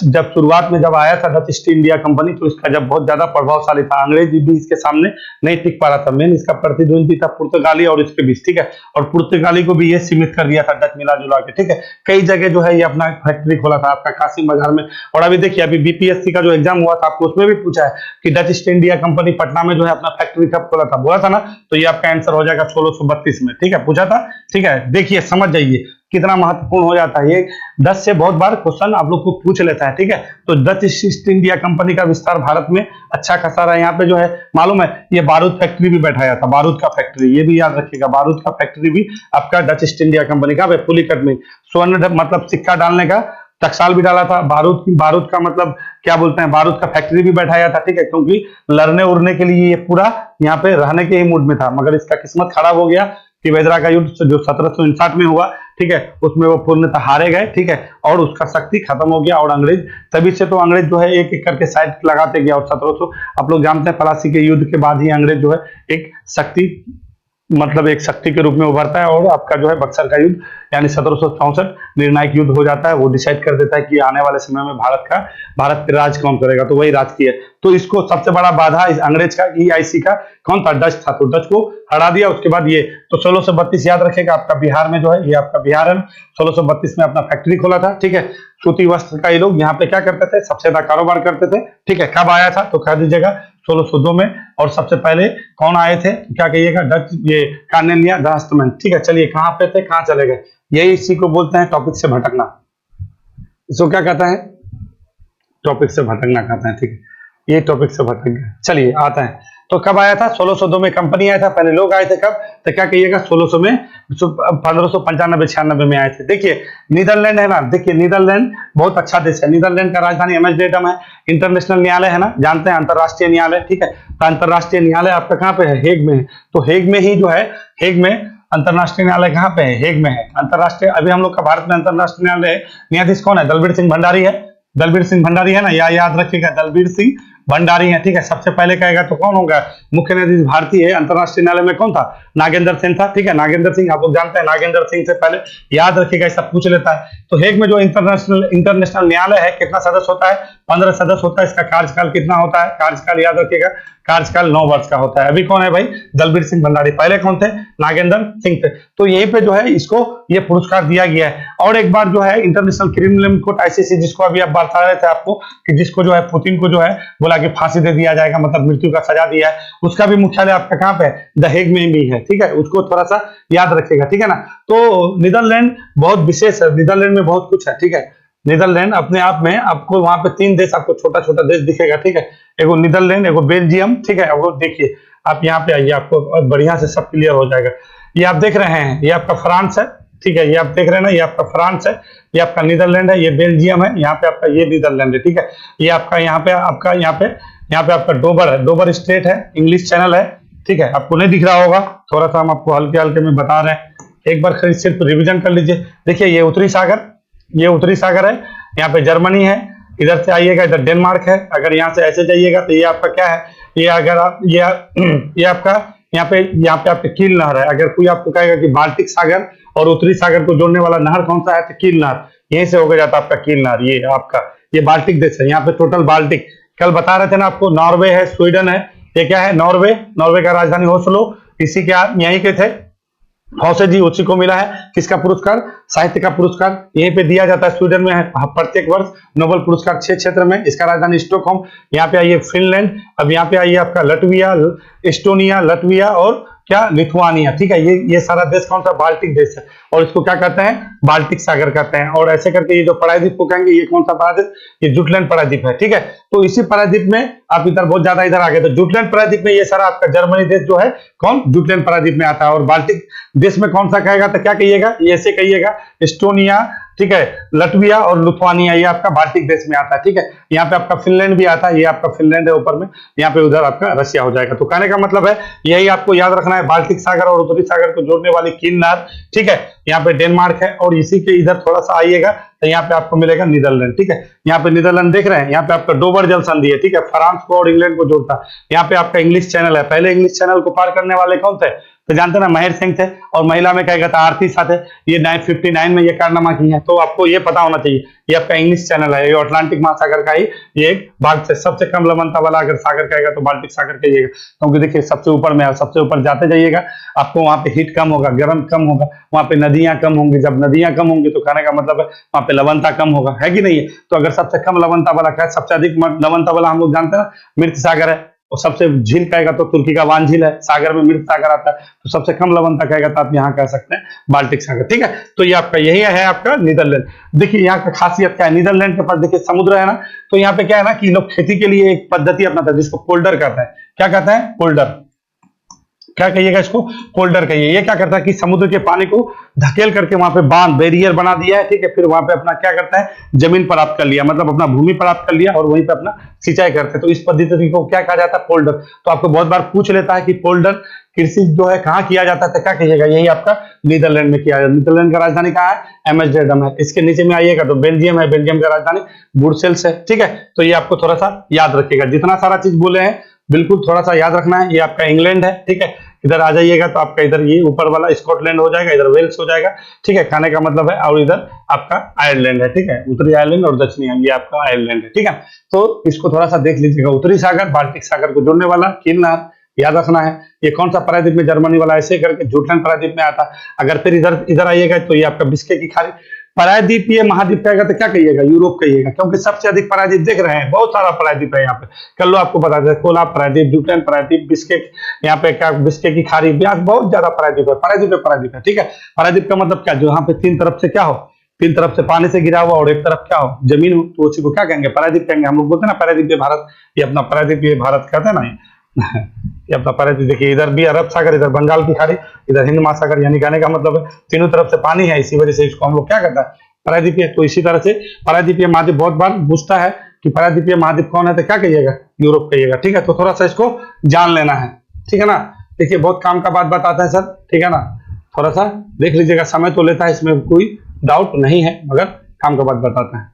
जब शुरुआत में जब आया था डच ईस्ट इंडिया कंपनी, तो इसका जब बहुत ज्यादा प्रभावशाली था, अंग्रेज भी इसके सामने नहीं टिक पा रहा था। मेन इसका प्रतिद्वंदी था पुर्तगाली और इसके बीच, ठीक है। और पुर्तगाली को भी ये सीमित कर दिया था डच मिला जुला के, ठीक है। कई जगह जो है ये अपना फैक्ट्री खोला था आपका कासिम बाजार में। और अभी देखिए, अभी बीपीएससी का जो एग्जाम हुआ था, आपको उसमें भी पूछा है कि Dutch east India company Patna में जो है अपना फैक्ट्री कब खोला था, बोला था ना, तो ये आपका आंसर हो जाएगा 1632 में, ठीक है, पूछा था, ठीक है। देखिए समझ जाइए कितना महत्वपूर्ण हो जाता है ये, 10 से बहुत बार क्वेश्चन आप लोग को पूछ लेता है, ठीक है। तो डच ईस्ट इंडिया कंपनी का विस्तार भारत में अच्छा खासा रहा। यहाँ पे जो है मालूम है, ये बारूद फैक्ट्री भी बैठाया था, बारूद का फैक्ट्री, ये भी याद रखिएगा, बारूद का फैक्ट्री भी आपका डच ईस्ट इंडिया कंपनी का पुलिकट में। स्वर्ण मतलब सिक्का डालने का टकसाल भी डाला था। बारूद का मतलब क्या बोलते हैं, बारूद का फैक्ट्री भी बैठाया था, ठीक है, क्योंकि लड़ने उड़ने के लिए ये पूरा यहाँ पे रहने के ही मूड में था। मगर इसका किस्मत खराब हो गया कि वेदरा का युद्ध जो 1759 में हुआ, ठीक है, उसमें वो पूर्णतः हारे गए, ठीक है, और उसका शक्ति खत्म हो गया और अंग्रेज तभी से तो अंग्रेज जो है एक एक करके साइड लगाते गया और 1700 आप लोग जानते हैं प्लासी के युद्ध के बाद ही अंग्रेज जो है एक शक्ति मतलब एक शक्ति के रूप में उभरता है और आपका जो है बक्सर का युद्ध यानी 1764 निर्णायक युद्ध हो जाता है। वो डिसाइड कर देता है कि आने वाले समय में भारत पे राज कौन करेगा, तो वही राज किया। तो इसको सबसे बड़ा बाधा इस अंग्रेज का EIC का कौन था, डच था, तो डच को हरा दिया। उसके बाद ये तो 1632 याद रखेगा आपका बिहार में जो है, ये आपका बिहार है, 1632 में अपना फैक्ट्री खोला था, ठीक है। सूती वस्त्र का ये लोग यहाँ पे क्या करते थे, सबसे ज्यादा कारोबार करते थे, ठीक है। कब आया था तो कह दीजिएगा 1602 में। और सबसे पहले कौन आए थे तो क्या कहिएगा, डच, ये कार्नेलिया द हस्टमैन, ठीक है। चलिए कहाँ पे थे, कहाँ चले गए, यही इसी को बोलते हैं टॉपिक से भटकना। इसको क्या कहता है, टॉपिक से भटकना कहते हैं, ठीक है। ये टॉपिक से भटक गए। चलिए आते हैं, तो कब आया था, 1602 में कंपनी आया था, पहले लोग आए थे कब, तो क्या कहिएगा 1600 में, 1595-96 में आए थे। देखिए नीदरलैंड है ना, देखिए नीदरलैंड बहुत अच्छा देश है। नीदरलैंड का राजधानी एम्स्टर्डम है। इंटरनेशनल न्यायालय है ना, जानते हैं, अंतरराष्ट्रीय न्यायालय, ठीक है। तो अंतरराष्ट्रीय न्यायालय आपका कहाँ पे है, हेग में है। तो हेग में ही जो है, हेग में अंतरराष्ट्रीय न्यायालय कहाँ पे है, हेग में है। अंतरराष्ट्रीय, अभी हम लोग का भारत में अंतरराष्ट्रीय न्यायालय है, न्यायाधीश कौन है, दलबीर सिंह भंडारी है। दलबीर सिंह भंडारी है ना, याद रखिएगा, दलबीर सिंह भंडारी है, ठीक है। सबसे पहले कहेगा तो कौन होगा, मुख्य न्यायाधीश भारतीय है। अंतरराष्ट्रीय न्यायालय में कौन था, नागेंद्र सिंह था, ठीक है। नागेंद्र सिंह आप लोग जानते हैं, नागेंद्र सिंह से पहले याद रखिएगा, ऐसा पूछ लेता है। तो हेग में जो इंटरनेशनल न्यायालय है, कितना सदस्य होता है, 15 सदस्य होता है। इसका कार्यकाल कितना होता है, कार्यकाल याद रखिएगा, कार्यकाल 9 वर्ष का होता है। अभी कौन है भाई, दलबीर सिंह भंडारी, पहले कौन थे, नागेंद्र सिंह थे। तो यहीं पे जो है इसको ये पुरस्कार दिया गया है। और एक बार जो है इंटरनेशनल क्रिमिनल कोर्ट ICC, जिसको अभी आप बता रहे थे आपको कि जिसको जो है पुतिन को जो है बोला कि फांसी दे दिया जाएगा, मतलब मृत्यु का सजा दिया है, उसका भी मुख्यालय आपका कहाँ पे है, द हेग में भी है, ठीक है। उसको थोड़ा सा याद रखिएगा, ठीक है ना। तो नीदरलैंड बहुत विशेष है, नीदरलैंड में बहुत कुछ है, ठीक है। नीदरलैंड अपने आप में आपको वहां पे 3 देश आपको छोटा छोटा देश दिखेगा, ठीक है। एगो नीदरलैंड, एगो बेल्जियम, ठीक है। वो देखिए आप यहाँ पे आइए, आपको बढ़िया से सब क्लियर हो जाएगा। ये आप देख रहे हैं, ये आपका फ्रांस है, ठीक है। ये आप देख रहे हैं ना, ये आपका फ्रांस है, ये आपका नीदरलैंड है, ये बेल्जियम है, यहाँ पे आपका ये नीदरलैंड है, ठीक है। ये आपका यहाँ पे आपका डोबर है, डोबर स्टेट है, इंग्लिश चैनल है, ठीक है। आपको नहीं दिख रहा होगा, थोड़ा सा हम आपको हल्के हल्के में बता रहे हैं, एक बार सिर्फ रिविजन कर लीजिए। देखिए ये उत्तरी सागर, ये उत्तरी सागर है, यहाँ पे जर्मनी है। इधर से आइएगा, इधर डेनमार्क है। अगर यहाँ से ऐसे जाइएगा तो ये आपका क्या है, ये अगर आप ये आपका यहाँ पे आपके कील नहर है। अगर कोई आपको कहेगा कि बाल्टिक सागर और उत्तरी सागर को जोड़ने वाला नहर कौन सा है, तो कील नहर, यहीं से होकर जाता है आपका कील नहर। ये आपका ये बाल्टिक देश है, यहाँ पे टोटल बाल्टिक, कल बता रहे थे ना आपको, नॉर्वे है, स्वीडन है, ये क्या है, नॉर्वे। नॉर्वे का राजधानी ओस्लो, इसी के आप यहीं के थे, हौसे जी, उसी को मिला है किसका पुरस्कार, साहित्य का पुरस्कार, यहीं पे दिया जाता है। स्वीडन में है प्रत्येक वर्ष नोबेल पुरस्कार 6 क्षेत्र में। इसका राजधानी स्टॉकहोम। यहाँ पे आइए फिनलैंड, अब यहाँ पे आइए आपका लटविया, एस्टोनिया, लटविया और क्या, लिथुआनिया, ठीक है। ये सारा देश कौन सा, बाल्टिक देश है, और इसको क्या कहते हैं, बाल्टिक सागर कहते हैं। और ऐसे करके ये जो प्रायद्वीप को कहेंगे, ये कौन सा प्रायद्वीप, ये जुटलैंड प्रायद्वीप है, ठीक है। तो इसी प्रायद्वीप में आप इधर बहुत ज्यादा इधर आ गए, तो जुटलैंड प्रायद्वीप में ये सारा आपका जर्मनी देश जो है कौन, जुटलैंड प्रायद्वीप में आता है। और बाल्टिक देश में कौन सा कहेगा तो क्या कहिएगा, ये ऐसे कहिएगा, एस्टोनिया, ठीक है, लटविया और लिथुआनिया, ये आपका बाल्टिक देश में आता है, ठीक है। यहाँ पे आपका फिनलैंड भी आता है, ये आपका फिनलैंड है ऊपर में, यहाँ पे उधर आपका रशिया हो जाएगा। तो कहने का मतलब है यही आपको याद रखना है, बाल्टिक सागर और उत्तरी सागर को जोड़ने वाली कील नहर, ठीक है। यहाँ पे डेनमार्क है, और इसी के इधर थोड़ा सा आइएगा तो यहाँ पे आपको मिलेगा नीदरलैंड, ठीक है। यहाँ पे नीदरलैंड देख रहे हैं, यहाँ पे आपका डोबर जल संधि है, ठीक है, फ्रांस को और इंग्लैंड को जोड़ता है। यहाँ पे आपका इंग्लिश चैनल है, पहले इंग्लिश चैनल को पार करने वाले कौन थे, तो जानते ना, महर सिंह थे। और महिला में कहेगा था आरती साथ है, ये 959 में ये कारनामा की है। तो आपको ये पता होना चाहिए, ये आपका इंग्लिश चैनल है, ये अटलांटिक महासागर का ही ये एक भाग से सबसे कम लवणता वाला अगर सागर कहेगा तो बाल्टिक सागर कहिएगा, क्योंकि देखिए सबसे ऊपर में, सबसे ऊपर जाते जाइएगा आपको वहां पे हीट कम होगा, गर्म कम होगा, वहां पे नदियां कम होंगी। जब नदियां कम होंगी तो कहने का मतलब है वहां पे लवणता कम होगा, है कि नहीं है। तो अगर सबसे कम लवणता वाला क्या है, सबसे अधिक लवणता वाला हम लोग जानते हैं ना, मृत सागर है। और सबसे झील कहेगा तो तुर्की का वान झील है, सागर में मृत सागर आता है। तो सबसे कम लवणता कहेगा तो आप यहाँ कह सकते हैं बाल्टिक सागर, ठीक है। तो ये आपका यही है आपका नीदरलैंड। देखिए यहाँ का खासियत क्या है, नीदरलैंड के पास देखिए समुद्र है ना, तो यहाँ पे क्या है ना कि लोग खेती के लिए एक पद्धति अपनाते हैं जिसको पोल्डर कहते हैं। क्या कहते हैं, पोल्डर। क्या कहिएगा इसको, पोल्डर कहिए। ये क्या करता है कि समुद्र के पानी को धकेल करके वहां पे बांध बैरियर बना दिया है, ठीक है। फिर वहां पे अपना क्या करता है, जमीन प्राप्त कर लिया, मतलब अपना भूमि प्राप्त कर लिया और वहीं पे अपना सिंचाई करते हैं। तो इस पद्धति को क्या कहा जाता है, पोल्डर। तो आपको बहुत बार पूछ लेता है कि पोल्डर कृषि जो है कहाँ किया जाता है, तो क्या कहिएगा, यही आपका नीदरलैंड में किया जाता है। नीदरलैंड का राजधानी कहाँ है, एम्स्टर्डम है। इसके नीचे में आइएगा तो बेल्जियम है, बेल्जियम का राजधानी ब्रुसेल्स है, ठीक है। तो ये आपको थोड़ा सा याद रखिएगा, जितना सारा चीज बोले हैं बिल्कुल थोड़ा सा याद रखना है। ये आपका इंग्लैंड है, ठीक है। इधर आ जाइएगा तो आपका इधर ये ऊपर वाला स्कॉटलैंड हो जाएगा, इधर वेल्स हो जाएगा, ठीक है, कहने का मतलब है। और इधर आपका आयरलैंड है, ठीक है, उत्तरी आयरलैंड और दक्षिणी ये आपका आयरलैंड है, ठीक है। तो इसको थोड़ा सा देख लीजिएगा। उत्तरी सागर बाल्टिक सागर को जोड़ने वाला किन नहर, याद रखना है। ये कौन सा प्रायद्वीप में, जर्मनी वाला, ऐसे करके जुटलैंड प्रायद्वीप में आता। अगर फिर इधर इधर आइएगा तो ये आपका बिस्के की खाड़ी। प्रायद्वीपीय महाद्वीप कहेगा तो क्या कहिएगा, यूरोप कहिएगा, क्योंकि सबसे अधिक प्रायद्वीप देख रहे हैं, बहुत सारा प्रायद्वीप है यहाँ पे। कर लो, आपको बता दें, कोलाब प्रायद्वीप, जुटलैंड प्रायद्वीप, बिस्के, यहाँ पे क्या बिस्के की खाड़ी, बहुत ज्यादा प्रायद्वीप है, प्रायद्वीप है, ठीक है। प्रायद्वीप का मतलब क्या, जो यहाँ पे तीन तरफ से क्या हो, तीन तरफ से पानी से घिरा हुआ और एक तरफ क्या हो, जमीन हो, तो उसी को क्या कहेंगे, प्रायद्वीप कहेंगे। हम लोग बोलते हैं ना प्रायद्वीपीय भारत, ये अपना प्रायद्वीपीय भारत कहते हैं ना ये अपना प्रायद्वीप। देखिए इधर भी अरब सागर, इधर बंगाल की खाड़ी, इधर हिंद महासागर, यानी कहने का मतलब है तीनों तरफ से पानी है, इसी वजह से इसको हम लोग क्या कहता है, प्रायद्वीपीय। तो इसी तरह से प्रायद्वीपीय महाद्वीप बहुत बार पूछता है कि प्रायद्वीपीय महाद्वीप कौन है, तो क्या कहिएगा, यूरोप कहिएगा, ठीक है। तो थोड़ा सा इसको जान लेना है, ठीक है ना। देखिए बहुत काम का बात बताता है सर, ठीक है ना। थोड़ा सा देख लीजिएगा, समय तो लेता है, इसमें कोई डाउट नहीं है, मगर काम का बात बताता है।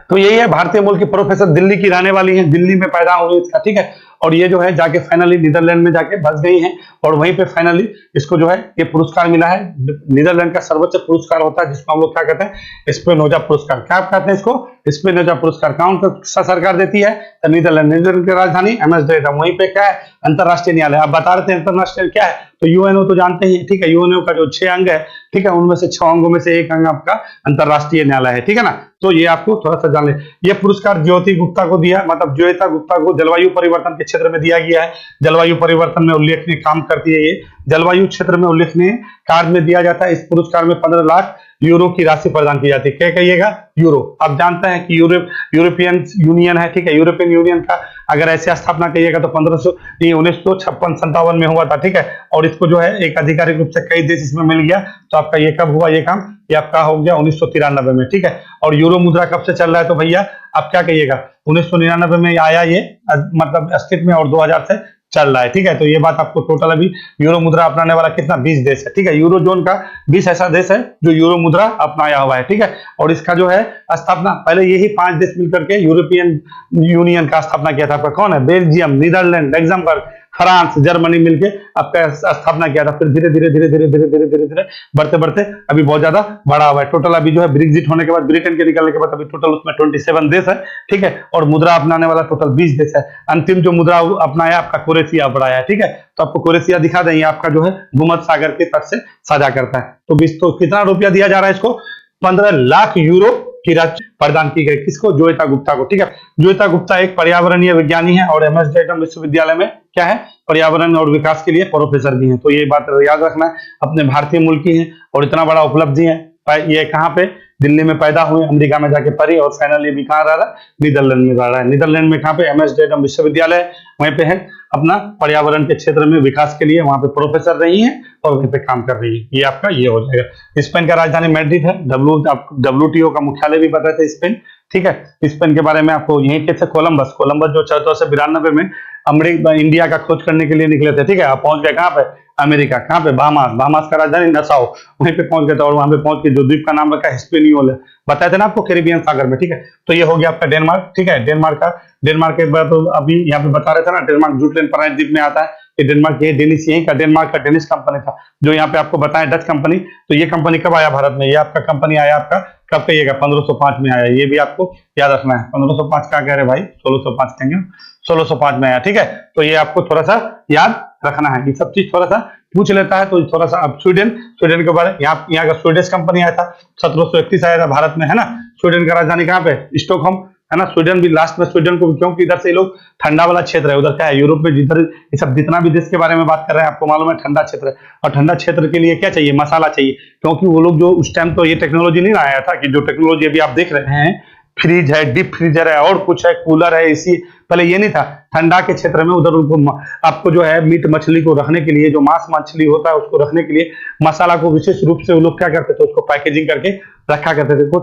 तो यही है, भारतीय मूल की प्रोफेसर, दिल्ली की रहने वाली है, दिल्ली में पैदा हुई इसका, ठीक है। और ये जो है जाके फाइनली नीदरलैंड में जाके बस गई हैं और वहीं पे फाइनली इसको जो है ये पुरस्कार मिला है। नीदरलैंड का सर्वोच्च पुरस्कार होता है जिसको हम लोग क्या कहते हैं, स्पिनोजा पुरस्कार। क्या कहते हैं इसको, स्पिनोजा पुरस्कार। कौन सा सरकार देती है, तो नीदरलैंड। नीदरलैंड की राजधानी एम्स्टर्डम, वहीं पे क्या है, अंतरराष्ट्रीय न्यायालय। आप बता रहे थे अंतरराष्ट्रीय क्या है, तो यूएनओ तो जानते ही, ठीक है। यूएनओ का जो 6 अंग है, ठीक है, उनमें से 6 अंगों में से एक अंग आपका अंतरराष्ट्रीय न्यायालय है, ठीक है ना। तो ये आपको थोड़ा सा जान ले। ये पुरस्कार ज्योति गुप्ता को दिया, मतलब ज्योतिता गुप्ता को जलवायु परिवर्तन के क्षेत्र में दिया गया है। जलवायु परिवर्तन में उल्लेखनीय काम करती है ये, जलवायु क्षेत्र में उल्लेखनीय कार्य में दिया जाता है। इस पुरस्कार में 15 लाख यूरो की राशि प्रदान की जाती है। क्या कहिएगा, यूरो। आप जानते हैं कि यूरोपियन यूनियन है, ठीक है। यूरोपियन यूनियन का अगर ऐसे स्थापना कहिएगा तो 1956-57 में हुआ था, ठीक है। और इसको जो है एक आधिकारिक रूप से कई देश इसमें मिल गया। तो आपका ये कब हुआ ये काम, ये आपका हो गया 1993 में, ठीक है। और यूरो मुद्रा कब से चल रहा है, तो भैया आप क्या कहिएगा, 1999 में आया ये, मतलब अस्तित्व में, और 2000 से चल रहा है, ठीक है। तो ये बात आपको टोटल अभी यूरो मुद्रा अपनाने वाला कितना, 20 देश है, ठीक है। यूरो जोन का 20 ऐसा देश है जो यूरो मुद्रा अपनाया हुआ है, ठीक है। और इसका जो है स्थापना, पहले यही 5 देश मिलकर के यूरोपियन यूनियन का स्थापना किया था। आपका कौन है, Belgium, Netherlands, Luxembourg, France, Germany मिलके आपका स्थापना किया था। फिर धीरे धीरे धीरे धीरे धीरे धीरे धीरे धीरे बढ़ते बढ़ते अभी बहुत ज्यादा बड़ा हुआ है। टोटल अभी जो है ब्रेक्जिट होने के बाद, ब्रिटेन के निकलने के बाद अभी टोटल उसमें 27 देश है, ठीक है। और मुद्रा अपनाने वाला टोटल 20 देश है। अंतिम जो मुद्रा अपनाया आपका क्रोएशिया अपनाया है, ठीक है। तो आपको क्रोएशिया दिखा देंगे, आपका जो है भूमध्य सागर के तट से साझा करता है। तो 20, तो कितना रुपया दिया जा रहा है इसको, 15 लाख यूरो की राशि प्रदान की गई। किसको, ज्योतिता गुप्ता को, ठीक है। ज्योतिता गुप्ता एक पर्यावरणीय विज्ञानी है और एम्स्टर्डम विश्वविद्यालय में क्या है, पर्यावरण और विकास के लिए प्रोफेसर भी हैं। तो ये बात याद रखना है, अपने भारतीय मूल की है और इतना बड़ा उपलब्धि है। ये कहाँ पे, दिल्ली में पैदा हुए, अमेरिका में जाके पढ़ी और फाइनली भी कहाँ रह रहा है, नीदरलैंड में रह रहा है। नीदरलैंड में कहाँ पे, एम्स्टर्डम विश्वविद्यालय, वहीं पे है अपना पर्यावरण के क्षेत्र में विकास के लिए वहां पे प्रोफेसर रही हैं और वहीं पे काम कर रही है। ये आपका ये हो जाएगा। स्पेन का राजधानी मैड्रिड है। WTO का मुख्यालय भी बताते हैं स्पेन, ठीक है। स्पेन के बारे में आपको यहीं के थे, कोलंबस जो 1492 में अमेरिका इंडिया का खोज करने के लिए निकले थे, ठीक है। आप पहुंच गए कहाँ पे, अमेरिका। कहाँ पे, बाहामास का राजधानी नसाओ, वहीं पे पहुंच गए थे। और वहां पे पहुंच के जो द्वीप का नाम रखा हिस्पेनियोल है, बताए थे ना आपको, कैरिबियन सागर में, ठीक है। तो ये हो गया आपका डेनमार्क, ठीक है। डेनमार्क के बाद तो अभी यहाँ पे बता रहे थे ना, डेनमार्क जुटलैंड प्रायद्वीप में आता है। ये डेनमार्क, ये डेनिश, यही का डेनमार्क का डेनिश कंपनी था जो यहाँ पे आपको बताया, डच कंपनी। तो ये कंपनी कब आया भारत में, ये आपका कंपनी आया आपका कब कहिएगा, 1505 में आया। ये भी आपको याद रखना है। 1505 का कह रहे भाई, 1605 कहेंगे, 1605 में आया, ठीक है। तो ये आपको थोड़ा सा याद रखना है, ये सब चीज थोड़ा सा पूछ लेता है। तो थोड़ा सा अब स्वीडन के बारे में, यहाँ का स्वीडिश कंपनी आया था, 1731 आया था भारत में, है ना। स्वीडन का राजधानी कहाँ पे, स्टॉकहोम, है ना। स्वीडन भी लास्ट में, स्वीडन को, क्योंकि इधर से लोग ठंडा वाला क्षेत्र है, उधर क्या है, यूरोप में जिधर ये सब जितना भी देश के बारे में बात कर रहे हैं, आपको मालूम है ठंडा क्षेत्र है। और ठंडा क्षेत्र के लिए क्या चाहिए, मसाला चाहिए। क्योंकि वो लोग जो उस टाइम तो ये टेक्नोलॉजी नहीं आया था कि जो टेक्नोलॉजी अभी आप देख रहे हैं, फ्रिज है, डीप फ्रीजर है, और कुछ है, कूलर है, एसी, पहले ये नहीं था। ठंडा के क्षेत्र में उधर उनको आपको जो है मीट मछली को रखने के लिए, जो मांस मछली होता है उसको रखने के लिए मसाला को विशेष रूप से वो लोग क्या करते थे, उसको पैकेजिंग करके रखा करते थे। वो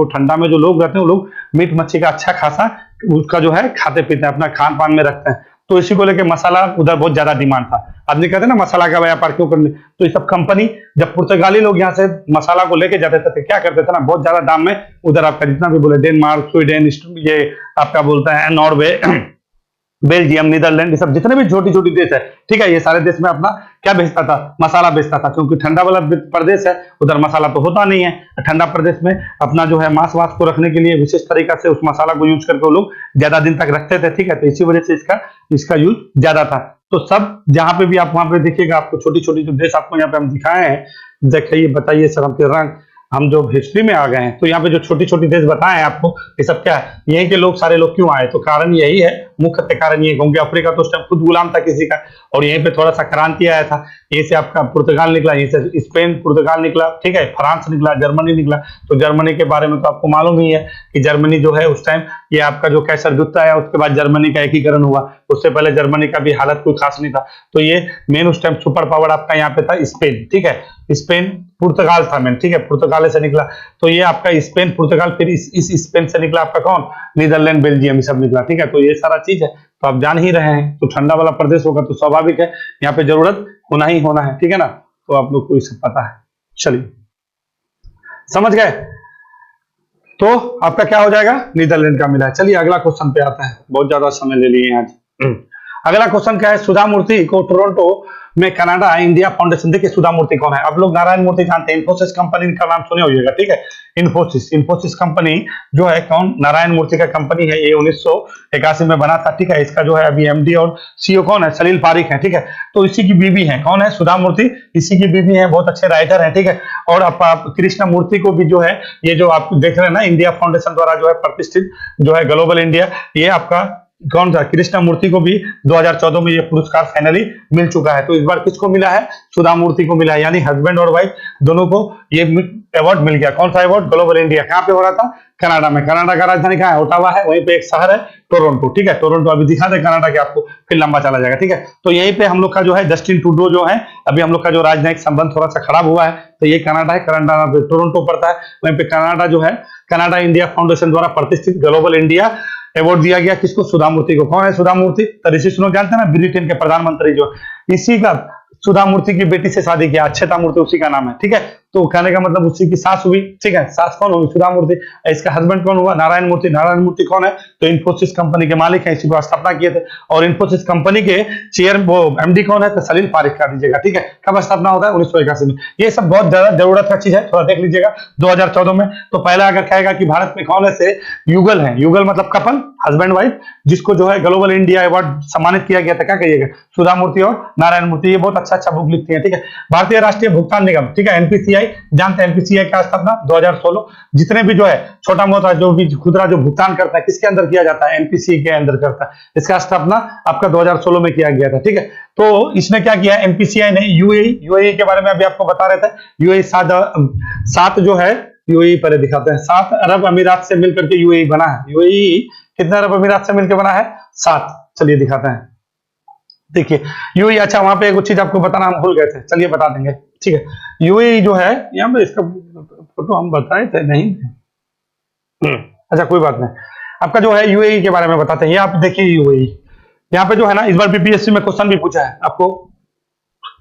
ठंडा में जो लोग रहते हैं वो लोग मीट मच्छी का अच्छा खासा उसका जो है खाते पीते हैं, अपना खान पान में रखते हैं। तो इसी को लेके मसाला उधर बहुत ज्यादा डिमांड था। आदमी कहते हैं ना मसाला का व्यापार क्यों करने, तो ये सब कंपनी, जब पुर्तगाली लोग यहाँ से मसाला को लेके जाते थे तो क्या करते थे ना, बहुत ज्यादा दाम में उधर आपका जितना भी बोले डेनमार्क, स्वीडन, ये आपका बोलता है नॉर्वे, बेल्जियम, नीदरलैंड, ये सब जितने भी छोटी छोटी देश है, ठीक है, ये सारे देश में अपना क्या बेचता था, मसाला बेचता था। क्योंकि ठंडा वाला प्रदेश है, उधर मसाला तो होता नहीं है। ठंडा प्रदेश में अपना जो है मांस वास को रखने के लिए विशेष तरीका से उस मसाला को यूज करके वो लोग ज्यादा दिन तक रखते थे, ठीक है। तो इसी वजह से इसका यूज ज्यादा था। तो सब जहां पे भी आप वहां पे देखिएगा, आपको छोटी छोटी जो देश आपको यहाँ पे हम दिखाए हैं, देखिए बताइए सर, हम जो हिस्ट्री में आ गए हैं तो यहाँ पे जो छोटी छोटी देश बताए हैं आपको, ये सब क्या है, यहीं के लोग सारे लोग क्यों आए, तो कारण यही है, मुख्य कारण ये, क्योंकि अफ्रीका तो उस टाइम खुद गुलाम था किसी का, और यहीं पे थोड़ा सा क्रांति आया था। यहीं से आपका पुर्तगाल निकला, यहीं से स्पेन पुर्तगाल निकला, ठीक है, फ्रांस निकला, जर्मनी निकला। तो जर्मनी के बारे में तो आपको मालूम ही है कि जर्मनी जो है उस टाइम, ये आपका जो कैसर युद्ध आया उसके बाद जर्मनी का एकीकरण हुआ। उससे पहले जर्मनी का भी हालत कोई खास नहीं था। तो ये मेन उस टाइम सुपर पावर आपका यहाँ पे था स्पेन, ठीक है, स्पेन पुर्तगाल था मेन, ठीक है, पुर्तगाल से निकला। तो ये आपका स्पेन पुर्तगाल, फिर इस स्पेन से निकला आपका कौन, नीदरलैंड, बेल्जियम, ये सब निकला, ठीक है। तो ये सारा चीज है, तो आप जान ही रहे हैं। तो ठंडा वाला प्रदेश होगा तो स्वाभाविक है यहाँ पे जरूरत होना ही होना है, ठीक है ना। तो आप लोग को ये सब पता है, चलिए समझ गए। तो आपका क्या हो जाएगा, नीदरलैंड का मिला है। चलिए अगला क्वेश्चन पे आता है, बहुत ज्यादा समय ले लिए आज। अगला क्वेश्चन क्या है, सुधा मूर्ति को टोरंटो में कनाडा इंडिया फाउंडेशन, देखिए सुधा मूर्ति कौन है, आप लोग नारायण मूर्ति जानते हैं, इन्फोसिस कंपनी का नाम सुने होइएगा, ठीक है। इन्फोसिस कंपनी जो है कौन, नारायण मूर्ति का कंपनी है, ये 1981 में बना था, ठीक है। इसका जो है अभी एमडी और सीईओ कौन है, सलील पारिक है, ठीक है। तो इसी की बीवी है, कौन है, सुधा मूर्ति, इसी की बीवी है, बहुत अच्छे राइटर है, ठीक है। और आप कृष्णा मूर्ति को भी जो है, ये जो आप देख रहे हैं ना, इंडिया फाउंडेशन द्वारा जो है प्रतिष्ठित जो है ग्लोबल इंडिया, ये आपका कौन था, कृष्णा मूर्ति को भी 2014 में ये पुरस्कार फाइनली मिल चुका है। तो इस बार किसको मिला है, सुधा मूर्ति को मिला है, यानी हस्बैंड और वाइफ दोनों को ये अवार्ड मिल गया। कौन सा अवार्ड, ग्लोबल इंडिया। कहाँ पे हो रहा था, कनाडा में। कनाडा का राजधानी कहाँ है, ओटावा है, वहीं पे एक शहर है टोरंटो, ठीक है। टोरंटो अभी दिखा दे कनाडा के आपको, फिर लंबा चला जाएगा, ठीक है। तो यहीं पे हम लोग का जो है जस्टिन ट्रूडो जो है, अभी हम लोग का जो राजनयिक संबंध थोड़ा सा खराब हुआ है, तो ये कनाडा है, कनाडा टोरंटो पड़ता है, वहीं पे कनाडा जो है, कनाडा इंडिया फाउंडेशन द्वारा प्रतिष्ठित ग्लोबल इंडिया अवार्ड दिया गया किसको, सुधा मूर्ति को। कौन है सुधा मूर्ति, तो ऋषि सुनक जानते हैं ना, ब्रिटेन के प्रधानमंत्री जो, इसी का सुधा मूर्ति की बेटी से शादी किया, अक्षता मूर्ति उसी का नाम है, ठीक है। तो कहने का मतलब उसी की सास हुई, ठीक है। सास कौन होगी, सुधा मूर्ति। इसका हस्बैंड कौन हुआ, नारायण मूर्ति। नारायण मूर्ति कौन है, तो इन्फोसिस कंपनी के मालिक है, इसी को स्थापना किए थे। और इन्फोसिस कंपनी के वो एमडी कौन है, तो सलील पारिक कर दीजिएगा, ठीक है। कब स्थापना होता है, 1981 में। ये सब बहुत ज्यादा जरूरत का चीज है, थोड़ा देख लीजिएगा। 2014 में तो पहला अगर कहेगा कि भारत में कौन ऐसे युगल है, युगल मतलब कपल, हस्बैंड वाइफ, जिसको जो है ग्लोबल इंडिया अवार्ड सम्मानित किया गया था, क्या कहिएगा, सुधा मूर्ति और नारायण मूर्ति। ये बहुत अच्छा बुक लिखती है, ठीक है। भारतीय राष्ट्रीय भुगतान निगम, ठीक है, एनपीसीआई, जानते हैं एनपीसीआई का स्थापना 2016। जितने भी जो है छोटा मोटा जो भी खुदरा जो भुगतान करता है, किसके अंदर किया जाता है, एनपीसीआई के अंदर करता है। इसका स्थापना आपका 2016 में किया गया था, ठीक है। तो इसने क्या किया, एनपीसीआई ने यूएई के बारे में अभी आपको बता रहे थे। यूएई सात जो है, यूएई पर दिखाते हैं, 7 अरब अमीरात से मिलकर के यूएई बना है। यूएई कितने अरब अमीरात से मिलकर बना है, 7। चलिए दिखाते हैं, देखिए यूएई। अच्छा वहां पे एक चीज आपको बताना हम भूल गए थे, चलिए बता देंगे, ठीक है। यूएई जो है, यहाँ पे इसका फोटो हम बताए थे नहीं, अच्छा कोई बात नहीं। आपका जो है यूएई के बारे में बताते हैं, ये आप देखिए यूएई, यहाँ पे जो है ना, इस बार बीपीएससी में क्वेश्चन भी पूछा है आपको,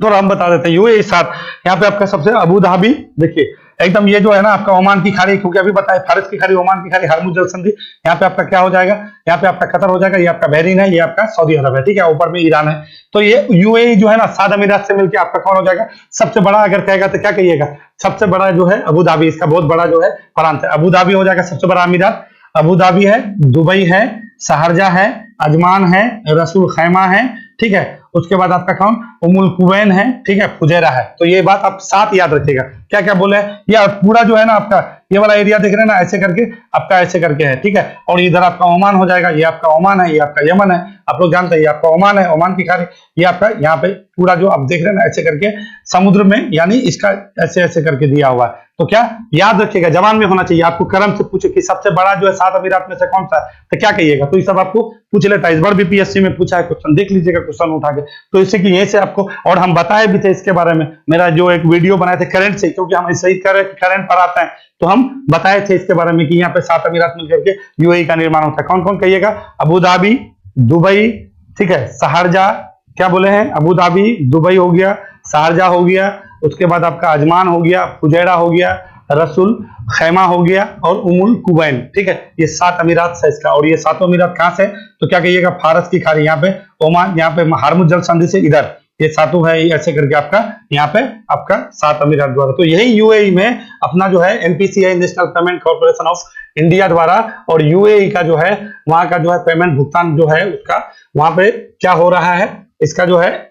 थोड़ा हम बता देते हैं। यूएई 7, यहाँ पे आपका सबसे अबू धाबी, देखिए एकदम ये जो है ना आपका ओमान की खाड़ी, क्योंकि अभी बताया फारस की खाड़ी, ओमान की खाड़ी, हरमुज जल संधि, यहाँ पे आपका क्या हो जाएगा, यहाँ पे आपका कतर हो जाएगा, ये आपका बहरीन है, ये आपका सऊदी अरब है, ठीक है, ऊपर में ईरान है। तो ये यूएई जो है ना 7 अमीरात से मिलकर आपका कौन हो जाएगा, सबसे बड़ा अगर कहेगा तो क्या कहिएगा, सबसे बड़ा जो है अबू धाबी, इसका बहुत बड़ा जो है प्रांत है, अबू धाबी हो जाएगा सबसे बड़ा अमीरात। अबू धाबी है, दुबई है, शारजा है, अजमान है, रसूल खैमा है, ठीक है। उसके बाद आपका कौन, उमुल कुवैन है, ठीक है, फुजैरा है। तो ये बात आप 7 याद रखिएगा। क्या क्या बोले, ये पूरा जो है ना आपका ये वाला एरिया देख रहे हैं ना, ऐसे करके आपका ऐसे करके है, ठीक है। और इधर आपका ओमान हो जाएगा, ये आपका ओमान है, ये आपका यमन है, आप लोग जानते हैं, ये आपका ओमान है, ओमान की खाड़ी, ये आपका यहाँ पे पूरा जो आप देख रहे हैं ना ऐसे करके समुद्र में, यानी इसका ऐसे ऐसे करके दिया हुआ है, तो क्या याद रखिएगा, जवान में होना चाहिए। आपको करम से पूछे कि सबसे बड़ा जो है 7 अमीरात में से कौन सा है, तो क्या कहिएगा? तो ये सब आपको पूछ लेता है। इस बार भी पीएससी में पूछा है क्वेश्चन, देख लीजिएगा क्वेश्चन उठा के। तो इससे कि यहीं से आपको, और हम बताए भी थे इसके बारे में, मेरा जो एक वीडियो बनाए थे करंट से, क्योंकि हम ऐसे ही करंट पढ़ाते हैं, तो हम बताए थे इसके बारे में कि यहाँ पे 7 अमीरात मिलकर के यूएई का निर्माण होता है। कौन कौन कहिएगा? अबू धाबी, दुबई, ठीक है, शारजा, क्या बोले हैं, अबू धाबी, दुबई हो गया, शारजा हो गया, उसके बाद आपका अजमान हो गया, फुजैरा हो गया, रसूल खैमा हो गया और उमुल कुवैन, ठीक है। ये 7 अमीरात है इसका। और ये 7 अमीरात कहां से? तो क्या कहिएगा? फारस की खाड़ी, यहाँ पे ओमान, यहाँ पे हार्मुज जल संधि से इधर, ये 7 है, ऐसे करके आपका यहाँ पे आपका 7 अमीरात द्वारा। तो यही यूएई में अपना जो है NPCI, national payment corporation of India द्वारा, और यूएई का जो है वहां का जो है पेमेंट भुगतान जो है उसका वहां पे क्या हो रहा है, इसका जो है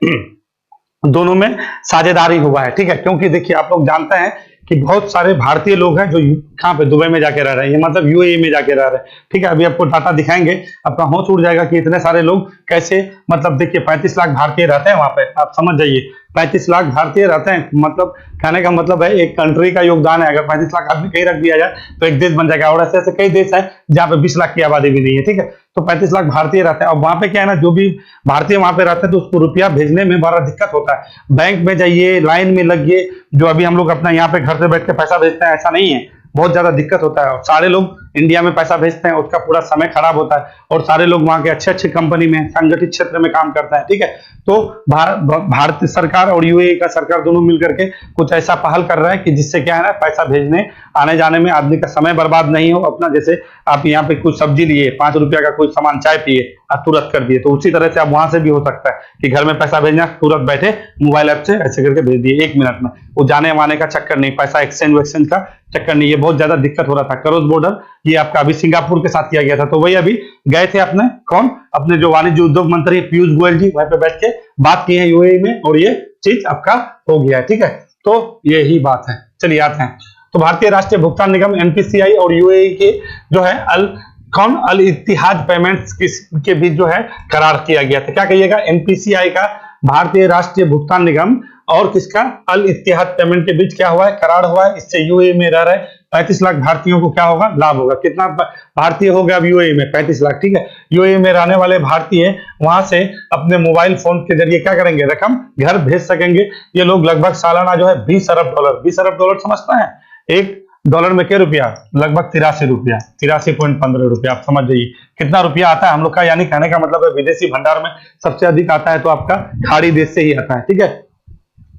दोनों में साझेदारी हुआ है, ठीक है। क्योंकि देखिए आप लोग जानते हैं कि बहुत सारे भारतीय लोग हैं जो कहाँ पे, दुबई में जाके रह रहे हैं, ये मतलब यूएई में जाके रह रहे हैं, ठीक है। अभी आपको डाटा दिखाएंगे, आपका होश उड़ जाएगा कि इतने सारे लोग कैसे, मतलब देखिए 35 लाख भारतीय रहते हैं वहां पे, आप समझ जाइए 35 लाख भारतीय रहते हैं, मतलब कहने का मतलब है एक कंट्री का योगदान है। अगर 35 लाख आदमी कहीं रख दिया जाए तो एक देश बन जाएगा। और ऐसे ऐसे कई देश हैं जहाँ पे 20 लाख की आबादी भी नहीं है, ठीक है। तो 35 लाख भारतीय रहते हैं। और वहां पे क्या है ना, जो भी भारतीय वहां पे रहते हैं तो उसको रुपया भेजने में बड़ा दिक्कत होता है। बैंक में जाइए, लाइन में लगिए, जो अभी हम लोग अपना यहाँ पे घर से बैठ के पैसा भेजते हैं, ऐसा नहीं है, बहुत ज्यादा दिक्कत होता है। और सारे लोग इंडिया में पैसा भेजते हैं, उसका पूरा समय खराब होता है। और सारे लोग वहां के अच्छे अच्छे कंपनी में, संगठित क्षेत्र में काम करते हैं, ठीक है। तो भारतीय सरकार और यूएई का सरकार दोनों मिलकर के कुछ ऐसा पहल कर रहा है कि जिससे क्या है ना, पैसा भेजने आने जाने में आदमी का समय बर्बाद नहीं हो। अपना जैसे आप यहाँ पे कुछ सब्जी लिए, 5 रुपया का कोई सामान, चाय पिए और तुरंत कर दिए, तो उसी तरह से आप वहां से भी हो सकता है कि घर में पैसा भेजना, तुरंत बैठे मोबाइल ऐप से ऐसे करके भेज दिए 1 मिनट में। वो जाने वाने का चक्कर नहीं, पैसा एक्सचेंज वैक्सचेंज का चक्कर नहीं। ये बहुत ज्यादा दिक्कत हो रहा था क्रॉस बॉर्डर, ये आपका अभी सिंगापुर के साथ किया गया था। तो वही अभी गए थे अपने कौन, अपने जो वाणिज्य उद्योग मंत्री पीयूष गोयल जी, वहीं पे बैठ के बात की है यूएई में, और ये चीज आपका हो गया है, ठीक है। तो यही बात है। चलिए आते हैं, तो भारतीय राष्ट्रीय भुगतान निगम एनपीसीआई और यूएई के जो है अल इत्तिहाद पेमेंट्स के बीच जो है करार किया गया था। क्या कहिएगा? एनपीसीआई का, भारतीय राष्ट्रीय भुगतान निगम, और किसका, अल इत्तिहाद पेमेंट के बीच क्या हुआ है, करार हुआ है। इससे यूएई में रह रहे 35 लाख भारतीयों को क्या होगा, लाभ होगा। कितना भारतीय हो गया अब यूएई में? 35 लाख, ठीक है। यूएई में रहने वाले भारतीय वहां से अपने मोबाइल फोन के जरिए क्या करेंगे, रकम घर भेज सकेंगे। ये लोग लगभग सालाना जो है 20 अरब डॉलर, 20 अरब डॉलर समझते हैं, एक डॉलर में क्या रुपया, लगभग 83 रुपया, 83.15 रुपया। आप समझ जाइए कितना रुपया आता है हम लोग का। यानी कहने का मतलब है विदेशी भंडार में सबसे अधिक आता है तो आपका खाड़ी देश से ही आता है, ठीक है।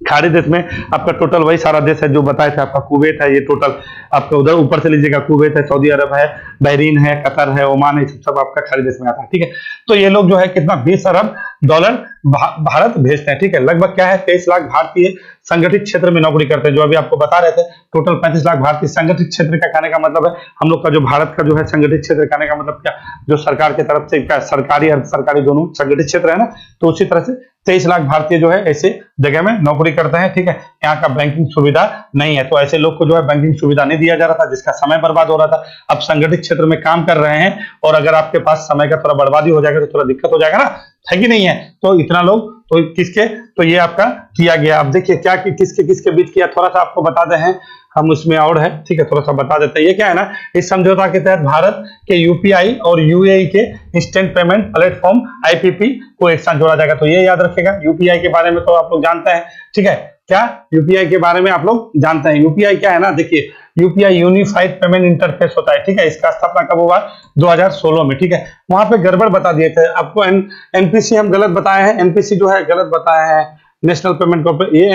खाड़ी देश में आपका टोटल वही सारा देश है जो बताए थे, आपका कुवैत है, ये टोटल आपका उधर ऊपर से लीजिएगा, कुवैत है, सऊदी अरब है, बहरीन है, कतर है, ओमान है, सब आपका खाड़ी देश में आता है, ठीक है। तो ये लोग जो है कितना, 20 अरब डॉलर भारत भेजते हैं, ठीक है। लगभग क्या है, 23 लाख भारतीय संगठित क्षेत्र में नौकरी करते हैं, जो अभी आपको बता रहे थे। टोटल 35 लाख भारतीय संगठित क्षेत्र का कहने का मतलब है हम लोग का जो भारत का जो है संगठित क्षेत्र, कहने का मतलब क्या, जो सरकार की तरफ से क्या, सरकारी अर्ध सरकारी दोनों संगठित क्षेत्र है ना। तो उसी तरह से 23 लाख भारतीय जो है ऐसे जगह में नौकरी करते हैं, ठीक है। यहाँ का बैंकिंग सुविधा नहीं है, तो ऐसे लोग को जो है बैंकिंग सुविधा नहीं दिया जा रहा था, जिसका समय बर्बाद हो रहा था। अब संगठित क्षेत्र में काम कर रहे हैं, और अगर आपके पास समय का थोड़ा बर्बादी हो जाएगा तो थोड़ा दिक्कत हो जाएगा ना, है कि नहीं है। तो इतना लोग, तो किसके, तो ये आपका किया गया। अब देखिए क्या कि किसके किसके बीच किया, थोड़ा सा आपको बता दे हैं हम, उसमें और है, ठीक है, थोड़ा सा बता देते हैं। ये क्या है ना, इस समझौता के तहत भारत के यूपीआई और यूएई के इंस्टेंट पेमेंट प्लेटफॉर्म आईपीपी को एक साथ जोड़ा जाएगा। तो ये याद रखेगा, यूपीआई के बारे में तो आप लोग जानते हैं, ठीक है। क्या यूपीआई के बारे में आप लोग जानते हैं? यूपीआई क्या है ना, देखिए यूपीआई यूनिफाइड पेमेंट इंटरफेस होता है, ठीक है। इसका स्थापना कब हुआ? 2016 में, ठीक है। वहां पे गड़बड़ बता दिए थे आपको, एनपीसी हम गलत बताए हैं, एनपीसी जो है गलत बताए हैं, नेशनल पेमेंट कॉर्पोरेशन। ये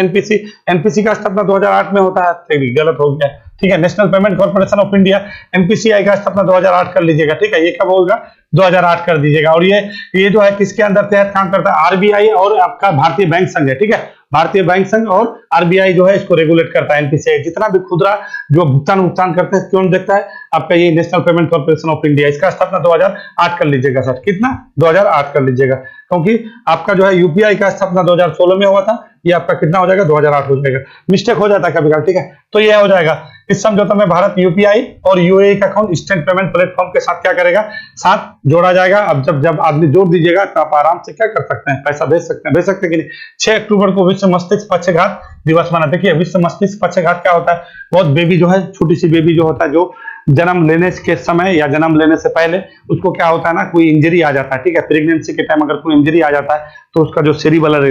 एनपीसी का स्थापना 2008 में होता है, तो गलत हो गया, ठीक है। National payment corporation of India, NPCI का स्थापना 2008 कर लीजिएगा, ठीक है। ये कब होगा? 2008 कर दीजिएगा। और ये जो है किसके अंदर तहत काम करता है? आरबीआई और आपका भारतीय बैंक संघ है, ठीक है। भारतीय बैंक संघ और आरबीआई जो है इसको रेगुलेट करता है। एनपीसीआई जितना भी खुदरा जो भुगतान करते हैं क्यों देखता है आपका, ये national payment corporation of India. इसका स्थापना 2008 कर लीजिएगा सर, कितना, 2008 कर लीजिएगा, क्योंकि आपका जो है यूपीआई का स्थापना 2016 में हुआ था, ये आपका कितना हो जाएगा, 2008 हो जाएगा। मिस्टेक हो जाता है कभी कभी, ठीक है। तो ये हो जाएगा। इस समझौते में भारत यूपीआई और यूएई का कौन इंस्टेंट पेमेंट प्लेटफॉर्म के साथ क्या करेगा, साथ जोड़ा जाएगा। अब जब आदमी जोड़ दीजिएगा तो आप आराम से क्या कर सकते हैं, पैसा भेज सकते हैं कि नहीं। 6 अक्टूबर को विश्व विश्व मस्तिष्क पक्षघात दिवस मनाते हैं। देखिए विश्व मस्तिष्क पक्षघात क्या होता है, बहुत बेबी जो है, छोटी सी बेबी जो होता है, जो जन्म लेने के समय या जन्म लेने से पहले उसको क्या होता है ना, कोई इंजरी आ जाता है, ठीक है, प्रेगनेंसी के टाइम अगर कोई इंजरी आ जाता है तो उसका जो सेरिबेलर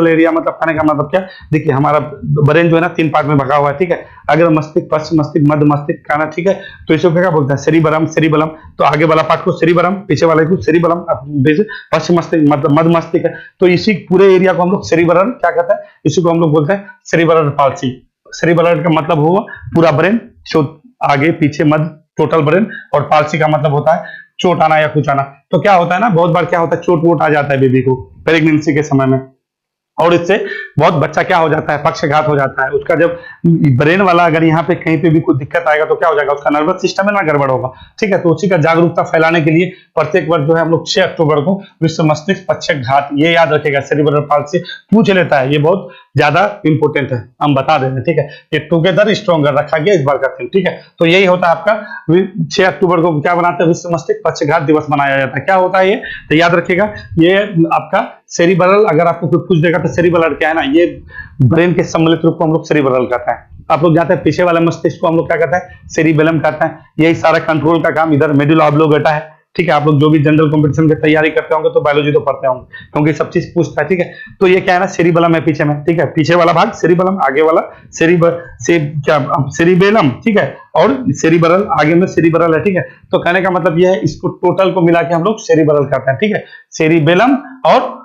एरिया मतलब कहने का मतलब क्या, देखिए हमारा ब्रेन जो है ना 3 पार्ट में भगा हुआ है, ठीक है, अगर मस्तिष्क, पश्च मस्तिष्क, मध्य मस्तिष्क का ना, ठीक है, तो इसको क्या बोलते हैं, सेरिबेलम, तो आगे वाला पार्ट को सेरिबेलम, पीछे वाले को सेरिबेलम, पश्च मस्तिष्क मतलब मध्य मस्तिष्क है, तो इसी पूरे एरिया को हम लोग सेरिबेलर क्या कहते हैं, इसी को हम लोग बोलते हैं सेरिबेलर पाल्सी। सेरिबेलर का मतलब हुआ पूरा ब्रेन, आगे पीछे मध्य टोटल ब्रेन, और पाल्सी का मतलब होता है चोट आना या कुछ आना। तो क्या होता है ना, बहुत बार क्या होता है, चोट वोट आ जाता है बेबी को प्रेगनेंसी के समय में, और इससे बहुत बच्चा क्या हो जाता है, पक्षघात हो जाता है उसका। जब ब्रेन वाला अगर यहाँ पे कहीं पे भी कोई दिक्कत आएगा तो क्या हो जाएगा, उसका नर्वस सिस्टम है ना गड़बड़ होगा, ठीक है। तो उसी का जागरूकता फैलाने के लिए प्रत्येक वर्ष जो है हम लोग 6 अक्टूबर को विश्व मस्तिष्क पक्षघात, ये याद रखेगा, सेरिब्रल पाल्सी पूछ लेता है, ये बहुत ज्यादा इंपॉर्टेंट है, हम बता देंगे, ठीक है। ये टुगेदर स्ट्रॉन्गर रखा गया इस बार का थीम, ठीक है। तो यही होता है आपका 6 अक्टूबर को क्या बनाते हैं, विश्व मस्तिष्क पक्षघात दिवस मनाया जाता है। क्या होता है ये, तो याद रखिएगा, ये आपका सेरिब्रल, अगर आपको कोई पूछ देगा तो सेरिब्रल क्या है ना, ये ब्रेन के सम्मिलित रूप को हम लोग सेरिब्रल कहते हैं। आप लोग जानते हैं पीछे वाला मस्तिष्क को हम लोग क्या कहते हैं, सेरिबेलम कहते हैं। यही सारा कंट्रोल का काम इधर मेडुला ऑब्लोंगेटा है, ठीक है। आप लोग जो भी जनरल कंपटीशन की तैयारी करते होंगे तो बायोलॉजी तो पढ़ते होंगे, क्योंकि सब चीज पूछता है, ठीक है। तो ये क्या है ना, सेरिबेलम है पीछे में, ठीक है, पीछे वाला भाग सेरिबेलम, आगे वाला सेरिबेलम, ठीक है, और सेरिब्रल आगे में सेरिब्रल है, ठीक है। तो कहने का मतलब ये है, इसको टोटल को मिला के हम लोग सेरिब्रल कहते हैं, ठीक है। सेरिबेलम और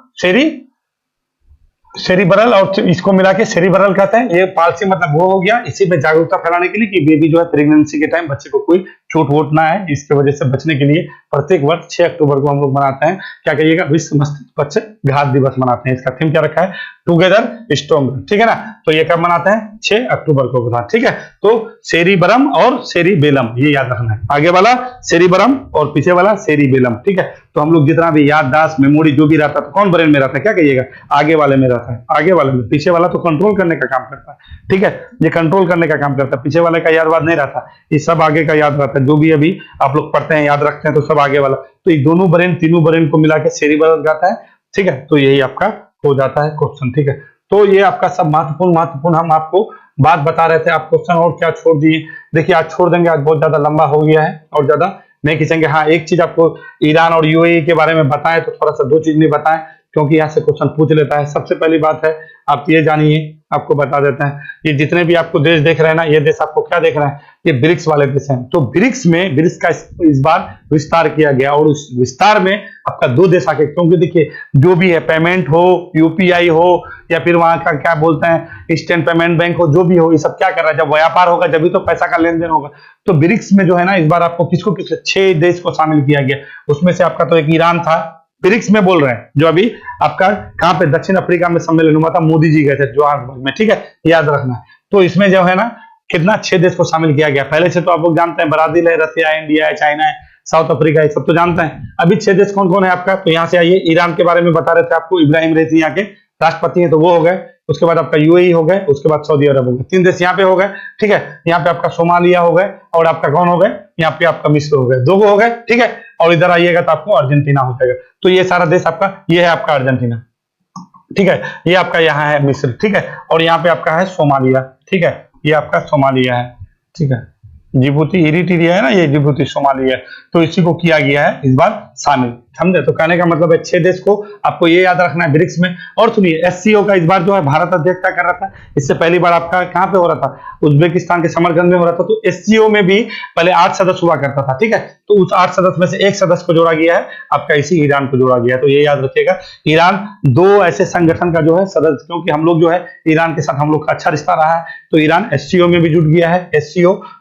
सेरिब्रल और इसको मिला के सेरिब्रल कहते हैं। ये पाल्सी मतलब वो हो गया, इसी में जागरूकता फैलाने के लिए कि बेबी जो है प्रेगनेंसी के टाइम बच्चे को कोई चोट वोट ना आए, इसके वजह से बचने के लिए प्रत्येक वर्ष 6 अक्टूबर को हम लोग मनाते हैं, क्या कहिएगा, विश्व मस्तिष्क पक्षघात दिवस मनाते हैं। इसका थीम क्या रखा है, टुगेदर स्ट्रॉन्गर, ठीक है ना। तो ये कब मनाते हैं, 6 अक्टूबर को बता, ठीक है। तो सेरिब्रम और सेरिबेलम ये याद रखना है, आगे वाला सेरिब्रम और पीछे वाला सेरिबेलम, ठीक है। तो हम लोग जितना भी याददाश्त, मेमोरी जो भी रहता है, तो कौन ब्रेन में रहता है, क्या कहिएगा, आगे वाले में रहता है, आगे वाले में। पीछे वाला तो कंट्रोल करने का काम करता है, ठीक है, ये कंट्रोल करने का काम करता है, पीछे वाले का याद वाद नहीं रहता, ये सब आगे का याद रहता है। जो भी अभी आप लोग पढ़ते हैं, याद रखते हैं, तो सब आगे वाला। तो ये दोनों ब्रेन, तीनों ब्रेन को मिला के सेरिब्रल जाता है, ठीक है। तो यही आपका हो जाता है क्वेश्चन, ठीक है। तो ये आपका सब महत्वपूर्ण हम आपको बात बता रहे थे। आप क्वेश्चन और क्या छोड़ दिए, देखिए आज छोड़ देंगे, आज बहुत ज्यादा लंबा हो गया है और ज्यादा नहीं खींचेंगे। हाँ, एक चीज आपको ईरान और यूएई के बारे में बताएं तो थोड़ा सा 2 चीज नहीं बताएं, क्योंकि यहाँ से क्वेश्चन पूछ लेता है। सबसे पहली बात है, आप ये जानिए, आपको बता देते हैं, ये जितने भी आपको देश देख रहे हैं ना, ये देश आपको क्या देख रहे हैं, ये ब्रिक्स वाले देश हैं। तो ब्रिक्स का इस बार विस्तार किया गया, और उस विस्तार में आपका 2 देश आके, क्योंकि देखिए जो भी है, पेमेंट हो, यूपीआई हो, या फिर वहां का क्या बोलते हैं, ईस्टर्न पेमेंट बैंक हो, जो भी हो, ये सब क्या कर रहा है, जब व्यापार होगा जब भी तो पैसा का लेन देन होगा। तो ब्रिक्स में जो है ना, इस बार आपको किसको 6 देश को शामिल किया गया। उसमें से आपका तो एक ईरान था, ब्रिक्स में बोल रहे हैं, जो अभी आपका कहां पे, दक्षिण अफ्रीका में सम्मेलन हुआ था, मोदी जी गए थे जोहान्सबर्ग में, ठीक है, याद रखना। तो इसमें जो है ना, कितना 6 देश को शामिल किया गया। पहले से तो आप लोग जानते हैं, ब्राजील है, रसिया है, इंडिया है, चाइना है, साउथ अफ्रीका है, सब तो जानते हैं। अभी 6 देश कौन कौन है आपका, तो यहाँ से आइए, ईरान के बारे में बता रहे थे आपको, इब्राहिम रईसी यहाँ के राष्ट्रपति हैं, तो वो हो गए। उसके बाद आपका यूएई हो गए, उसके बाद सऊदी अरब हो गए, 3 देश यहाँ पे हो गए, ठीक है। यहाँ पे आपका सोमालिया हो गए, और आपका कौन हो गए, यहाँ पे आपका मिस्र हो गए, 2 हो गए, ठीक है। और इधर आइएगा तो आपको अर्जेंटीना हो जाएगा। तो ये सारा देश आपका, ये है आपका अर्जेंटीना, ठीक है, ये आपका यहाँ है मिस्र, ठीक है, और यहाँ पे आपका है सोमालिया, ठीक है, ये आपका सोमालिया है, ठीक है। जिबूती इरिट्रिया है ना, ये जिबूती सोमालिया है। तो इसी को किया गया है इस बार शामिल, समझे। तो कहने का मतलब है 6 देश को आपको ये याद रखना है ब्रिक्स में। और सुनिए, एससीओ का इस बार जो है भारत अध्यक्षता कर रहा था। इससे पहली बार आपका कहां पे हो रहा था, उज्बेकिस्तान के समरकंद में हो रहा था। तो एससीओ में भी पहले 8 सदस्य हुआ करता था, ठीक है। तो उस 8 सदस्य में से 1 सदस्य को जोड़ा गया है, आपका इसी ईरान को जोड़ा गया है। तो ये याद रखिएगा, ईरान 2 ऐसे संगठन का जो है सदस्य, क्योंकि हम लोग जो है ईरान के साथ हम लोग का अच्छा रिश्ता रहा है, तो ईरान एससीओ में भी जुट गया है।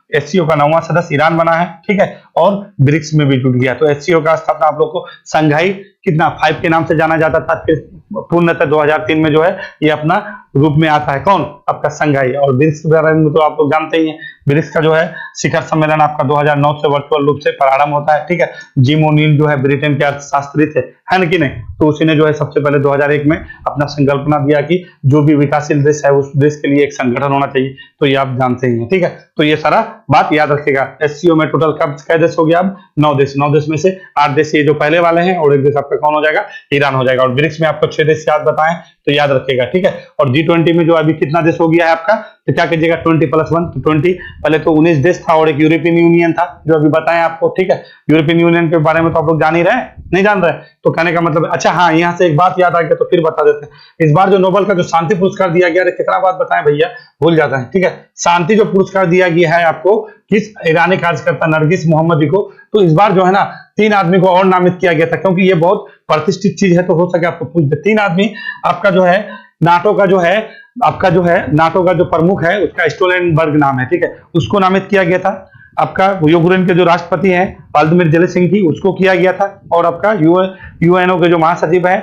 एससीओ का 9वां सदस्य ईरान बना है, ठीक है, और ब्रिक्स में भी जुट गया। तो एससीओ का स्थापना आप लोग को संघाई 5 के नाम से जाना जाता था, फिर पूर्णतः 2003 में जो है ये अपना रूप में आता है, कौन, आपका संघाई। और ब्रिक्स के बारे में तो आप लोग जानते ही हैं, ब्रिक्स का जो है शिखर सम्मेलन आपका 2009 से वर्चुअल रूप से प्रारंभ होता है, ठीक है। जिम ओनील जो है ब्रिटेन के अर्थशास्त्री थे, है ना कि नहीं, तो उसी ने जो है सबसे पहले 2001 में अपना संकल्पना दिया कि जो भी विकासशील देश है उस देश के लिए एक संगठन होना चाहिए। तो ये आप जानते ही हैं, ठीक है। तो ये सारा बात याद रखिएगा। एससीओ में टोटल कब कै देश हो गया, अब 9 देश। 9 देश में से 8 देश ये जो पहले वाले हैं, और 1 देश आपका पे कौन हो जाएगा, ईरान हो जाएगा। और ब्रिक्स में आपको 6 देश याद बताएं तो याद रखिएगा, ठीक है। और G20 में जो अभी कितना देश हो गया है आपका, तो क्या कीजिएगा 20+1, तो 20 पहले तो 19 देश था और एक यूरोपियन यूनियन था जो अभी बताएं आपको, ठीक है। यूरोपियन यूनियन के बारे में तो आप लोग जान ही रहे हैं, नहीं जान रहे, तो कहने का मतलब अच्छा हाँ, यहाँ से एक बात याद आ गया तो फिर बता देते हैं। इस बार जो नोबेल का जो शांति पुरस्कार दिया गया, कितना बात बताएं भैया, भूल जाता है, ठीक है। शांति जो पुरस्कार दिया गया है आपको किस ईरानी कार्यकर्ता नरगिस मोहम्मदी को, तो इस बार जो है ना 3 आदमी को और नामित किया गया था, क्योंकि ये बहुत प्रतिष्ठित चीज है, तो हो सके आपको पूछ दे। 3 आदमी आपका जो है नाटो का जो है आपका जो है नाटो का जो प्रमुख है उसका स्टोलनबर्ग नाम है, ठीक है, उसको नामित किया गया था। आपका यूक्रेन के जो राष्ट्रपति हैं व्लादिमीर जेलेंस्की उसको किया गया था। और आपका यूएनओ के जो महासचिव है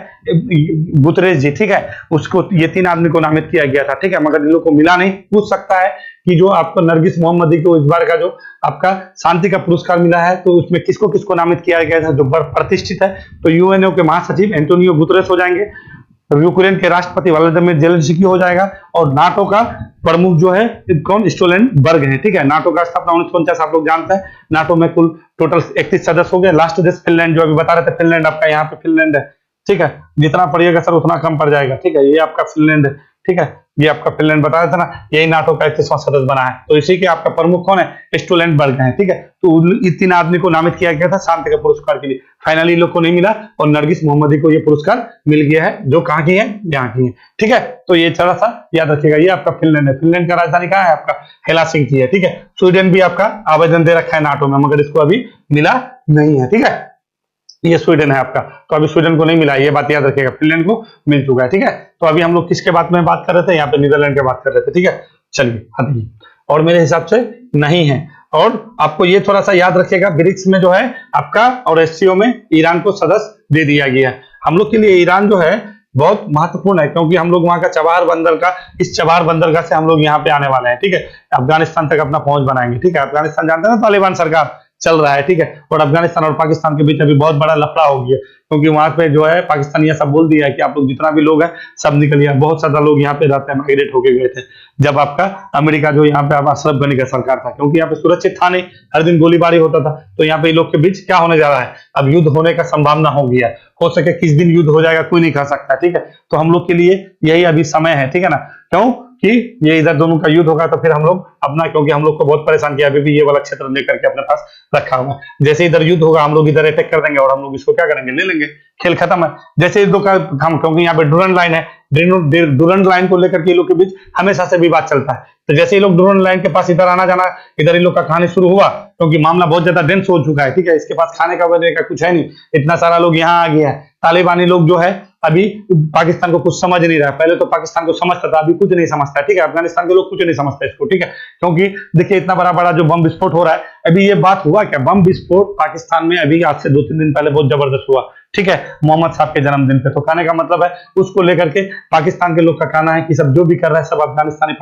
गुतरेस जी, ठीक है, उसको, ये 3 आदमी को नामित किया गया था, ठीक है, मगर इन लोग को मिला नहीं। पूछ सकता है कि जो आपको नरगिस मोहम्मदी को इस बार का जो आपका शांति का पुरस्कार मिला है तो उसमें किसको किसको नामित किया गया था जो प्रतिष्ठित है, तो यूएनओ के महासचिव एंटोनियो गुतरेस हो जाएंगे, यूक्रेन के राष्ट्रपति व्लादिमीर जेलेंस्की हो जाएगा, और नाटो का प्रमुख जो है कौन, स्टोलनबर्ग है, ठीक है। नाटो का स्थापना 1949 आप लोग जानते हैं। नाटो में कुल टोटल 31 सदस्य हो गए। लास्ट देश फिनलैंड, जो अभी बता रहे थे, फिनलैंड आपका यहाँ पे फिनलैंड है, ठीक है, जितना पढ़िएगा सर उतना कम पड़ जाएगा, ठीक है। ये आपका फिनलैंड है, ठीक है, ये आपका फिनलैंड बता रहे थे ना, यही नाटो का 31वां सदस्य बना है, तो इसी के आपका प्रमुख कौन है, स्टोलनबर्ग है, ठीक है। तो इस 3 आदमी को नामित किया गया था शांति के पुरस्कार के लिए। फाइनली लोग को नहीं मिला और नरगिस मोहम्मदी को ये पुरस्कार मिल गया है, जो कहाँ की है, यहाँ की है, ठीक है। तो ये थोड़ा सा याद रखिएगा। ये आपका फिनलैंड है, फिनलैंड का राजधानी कहाँ है आपका, हेलसिंकी है, ठीक है। स्वीडन भी आपका आवेदन दे रखा है नाटो में, मगर इसको अभी मिला नहीं है, ठीक है। ये स्वीडन है आपका, तो अभी स्वीडन को नहीं मिला, ये बात याद रखिएगा। फिनलैंड को मिल चुका है, ठीक है। तो अभी हम लोग किसके बात में बात कर रहे थे, यहाँ पे नीदरलैंड की बात कर रहे थे, ठीक है। चलिए हटिए, और मेरे हिसाब से नहीं है। और आपको ये थोड़ा सा याद रखिएगा, ब्रिक्स में जो है आपका और एससीओ में ईरान को सदस्य दे दिया गया है। हम लोग के लिए ईरान जो है बहुत महत्वपूर्ण है, क्योंकि हम लोग वहां का चबार बंदरगाह, इस चबार बंदरगाह से हम लोग यहाँ पे आने वाले हैं, ठीक है। अफगानिस्तान तक अपना पहुंच बनाएंगे, ठीक है। अफगानिस्तान जानते हैं ना, तालिबान सरकार चल रहा है, ठीक है। और अफगानिस्तान और पाकिस्तान के बीच अभी बहुत बड़ा लफड़ा हो गया, क्योंकि वहां पे जो है पाकिस्तान ये सब बोल दिया है कि आप लोग जितना भी लोग हैं सब निकलिए। बहुत ज्यादा लोग यहाँ पे रहते हैं, माइग्रेट होके गए थे जब आपका अमेरिका जो यहाँ पे अशरफ गनी का सरकार था, क्योंकि यहाँ पे सुरक्षित था नहीं, हर दिन गोलीबारी होता था। तो यहाँ पे लोग के बीच क्या होने जा रहा है, अब युद्ध होने का संभावना हो गया है। हो सके किस दिन युद्ध हो जाएगा कोई नहीं कह सकता, ठीक है। तो हम लोग के लिए यही अभी समय है, ठीक है ना। क्यों कि ये इधर दोनों का युद्ध होगा तो फिर हम लोग अपना, क्योंकि हम लोग को बहुत परेशान किया, अभी भी ये वाला क्षेत्र लेकर के अपने पास रखा हुआ है। जैसे इधर युद्ध होगा हम लोग इधर अटैक कर देंगे और हम लोग इसको क्या करेंगे, ले लेंगे, खेल खत्म है। जैसे इस दो का हम, क्योंकि यहाँ पे डुरंड लाइन है, डुरंड लाइन को लेकर के ये लोग के बीच हमेशा से विवाद चलता है। तो जैसे ये लोग डुरंड लाइन के पास इधर आना जाना, इधर इन लोग का कहानी शुरू हुआ, क्योंकि मामला बहुत ज्यादा डेंस हो चुका है, ठीक है। इसके पास खाने का वजह का कुछ है नहीं, इतना सारा लोग यहाँ आ गया है। तालिबानी लोग जो है अभी पाकिस्तान को कुछ समझ नहीं रहा है, पहले तो पाकिस्तान को समझता था, अभी कुछ नहीं समझता है, ठीक है। अफगानिस्तान के लोग कुछ नहीं समझते इसको, ठीक है। क्योंकि देखिए इतना बड़ा बड़ा जो बम विस्फोट हो रहा है, अभी ये बात हुआ क्या, बम विस्फोट पाकिस्तान में अभी आज से 2-3 दिन पहले बहुत जबरदस्त हुआ, ठीक है, मोहम्मद साहब के जन्मदिन पे। तो कहने का मतलब है उसको लेकर के पाकिस्तान के लोग का कहना है कि सब जो भी कर रहा है सब अफगानिस्तानी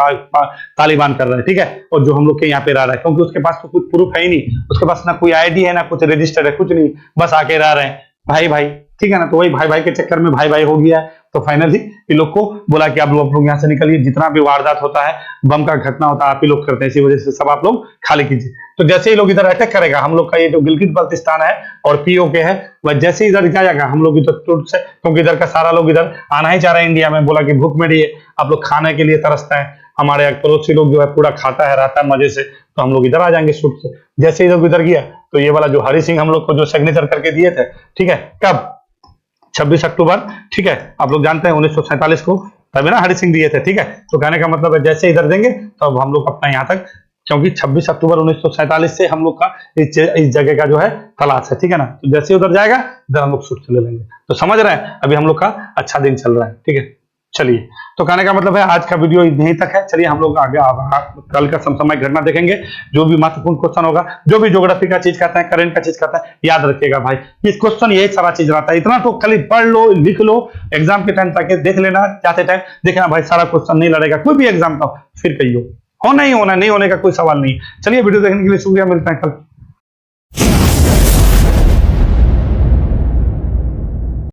तालिबान कर रहा है, ठीक है। और जो हम लोग के यहाँ पे रह रहा है, क्योंकि उसके पास तो कुछ प्रूफ है ही नहीं, उसके पास ना कोई आईडी है ना कुछ रजिस्टर्ड है, कुछ नहीं, बस आके रह रहे हैं भाई भाई, ठीक है ना। तो वही भाई भाई के चक्कर में भाई भाई हो गया है। तो फाइनली इन लोग को बोला कि आप लोग यहाँ से निकलिए, जितना भी वारदात होता है, बम का घटना होता है, आप ही लोग करते हैं, इसी वजह से सब आप लोग खाली कीजिए। तो जैसे ही लोग इधर अटैक करेगा, हम लोग का ये जो गिलगित बल्तिस्तान है और पीओके है, वह जैसे इधर जाएगा हम लोग इधर टूट से, क्योंकि इधर का सारा लोग इधर आना ही चाह रहे हैं इंडिया में। बोला कि भूख मिटिए, आप लोग खाने के लिए तरसते हैं, हमारे पड़ोसी लोग जो है पूरा खाता है, रहता है मजे से, तो हम लोग इधर आ जाएंगे सूट से। जैसे इधर इधर गया तो ये वाला जो हरि सिंह हम लोग को जो सिग्नेचर करके दिए थे, ठीक है, कब 26 अक्टूबर, ठीक है, आप लोग जानते हैं 1947 को तभी ना हरि सिंह दिए थे, ठीक है। तो कहने का मतलब है जैसे इधर देंगे तो अब हम लोग अपना यहाँ तक, क्योंकि 26 अक्टूबर 1947 से हम लोग का इस जगह का जो है तलाश है, ठीक है ना। तो जैसे उधर जाएगा इधर हम लोग सूट से ले लेंगे। तो समझ रहे हैं, अभी हम लोग का अच्छा दिन चल रहा है, ठीक है। चलिए, तो कहने का मतलब है आज का वीडियो यहीं तक है। चलिए हम लोग आगे कल का समसामयिक घटना देखेंगे, जो भी महत्वपूर्ण क्वेश्चन होगा, जो भी ज्योग्राफी का चीज करते हैं, करंट का चीज करते हैं, याद रखिएगा भाई, इस क्वेश्चन यही सारा चीज रहता है। इतना तो खाली पढ़ लो, लिख लो, एग्जाम के टाइम तक देख लेना, जाते टाइम देखना भाई, सारा क्वेश्चन नहीं लड़ेगा कोई भी एग्जाम का, फिर कहियो हो नहीं होना, नहीं होने का कोई सवाल नहीं। चलिए वीडियो देखने के लिए शुक्रिया, मिलते हैं कल।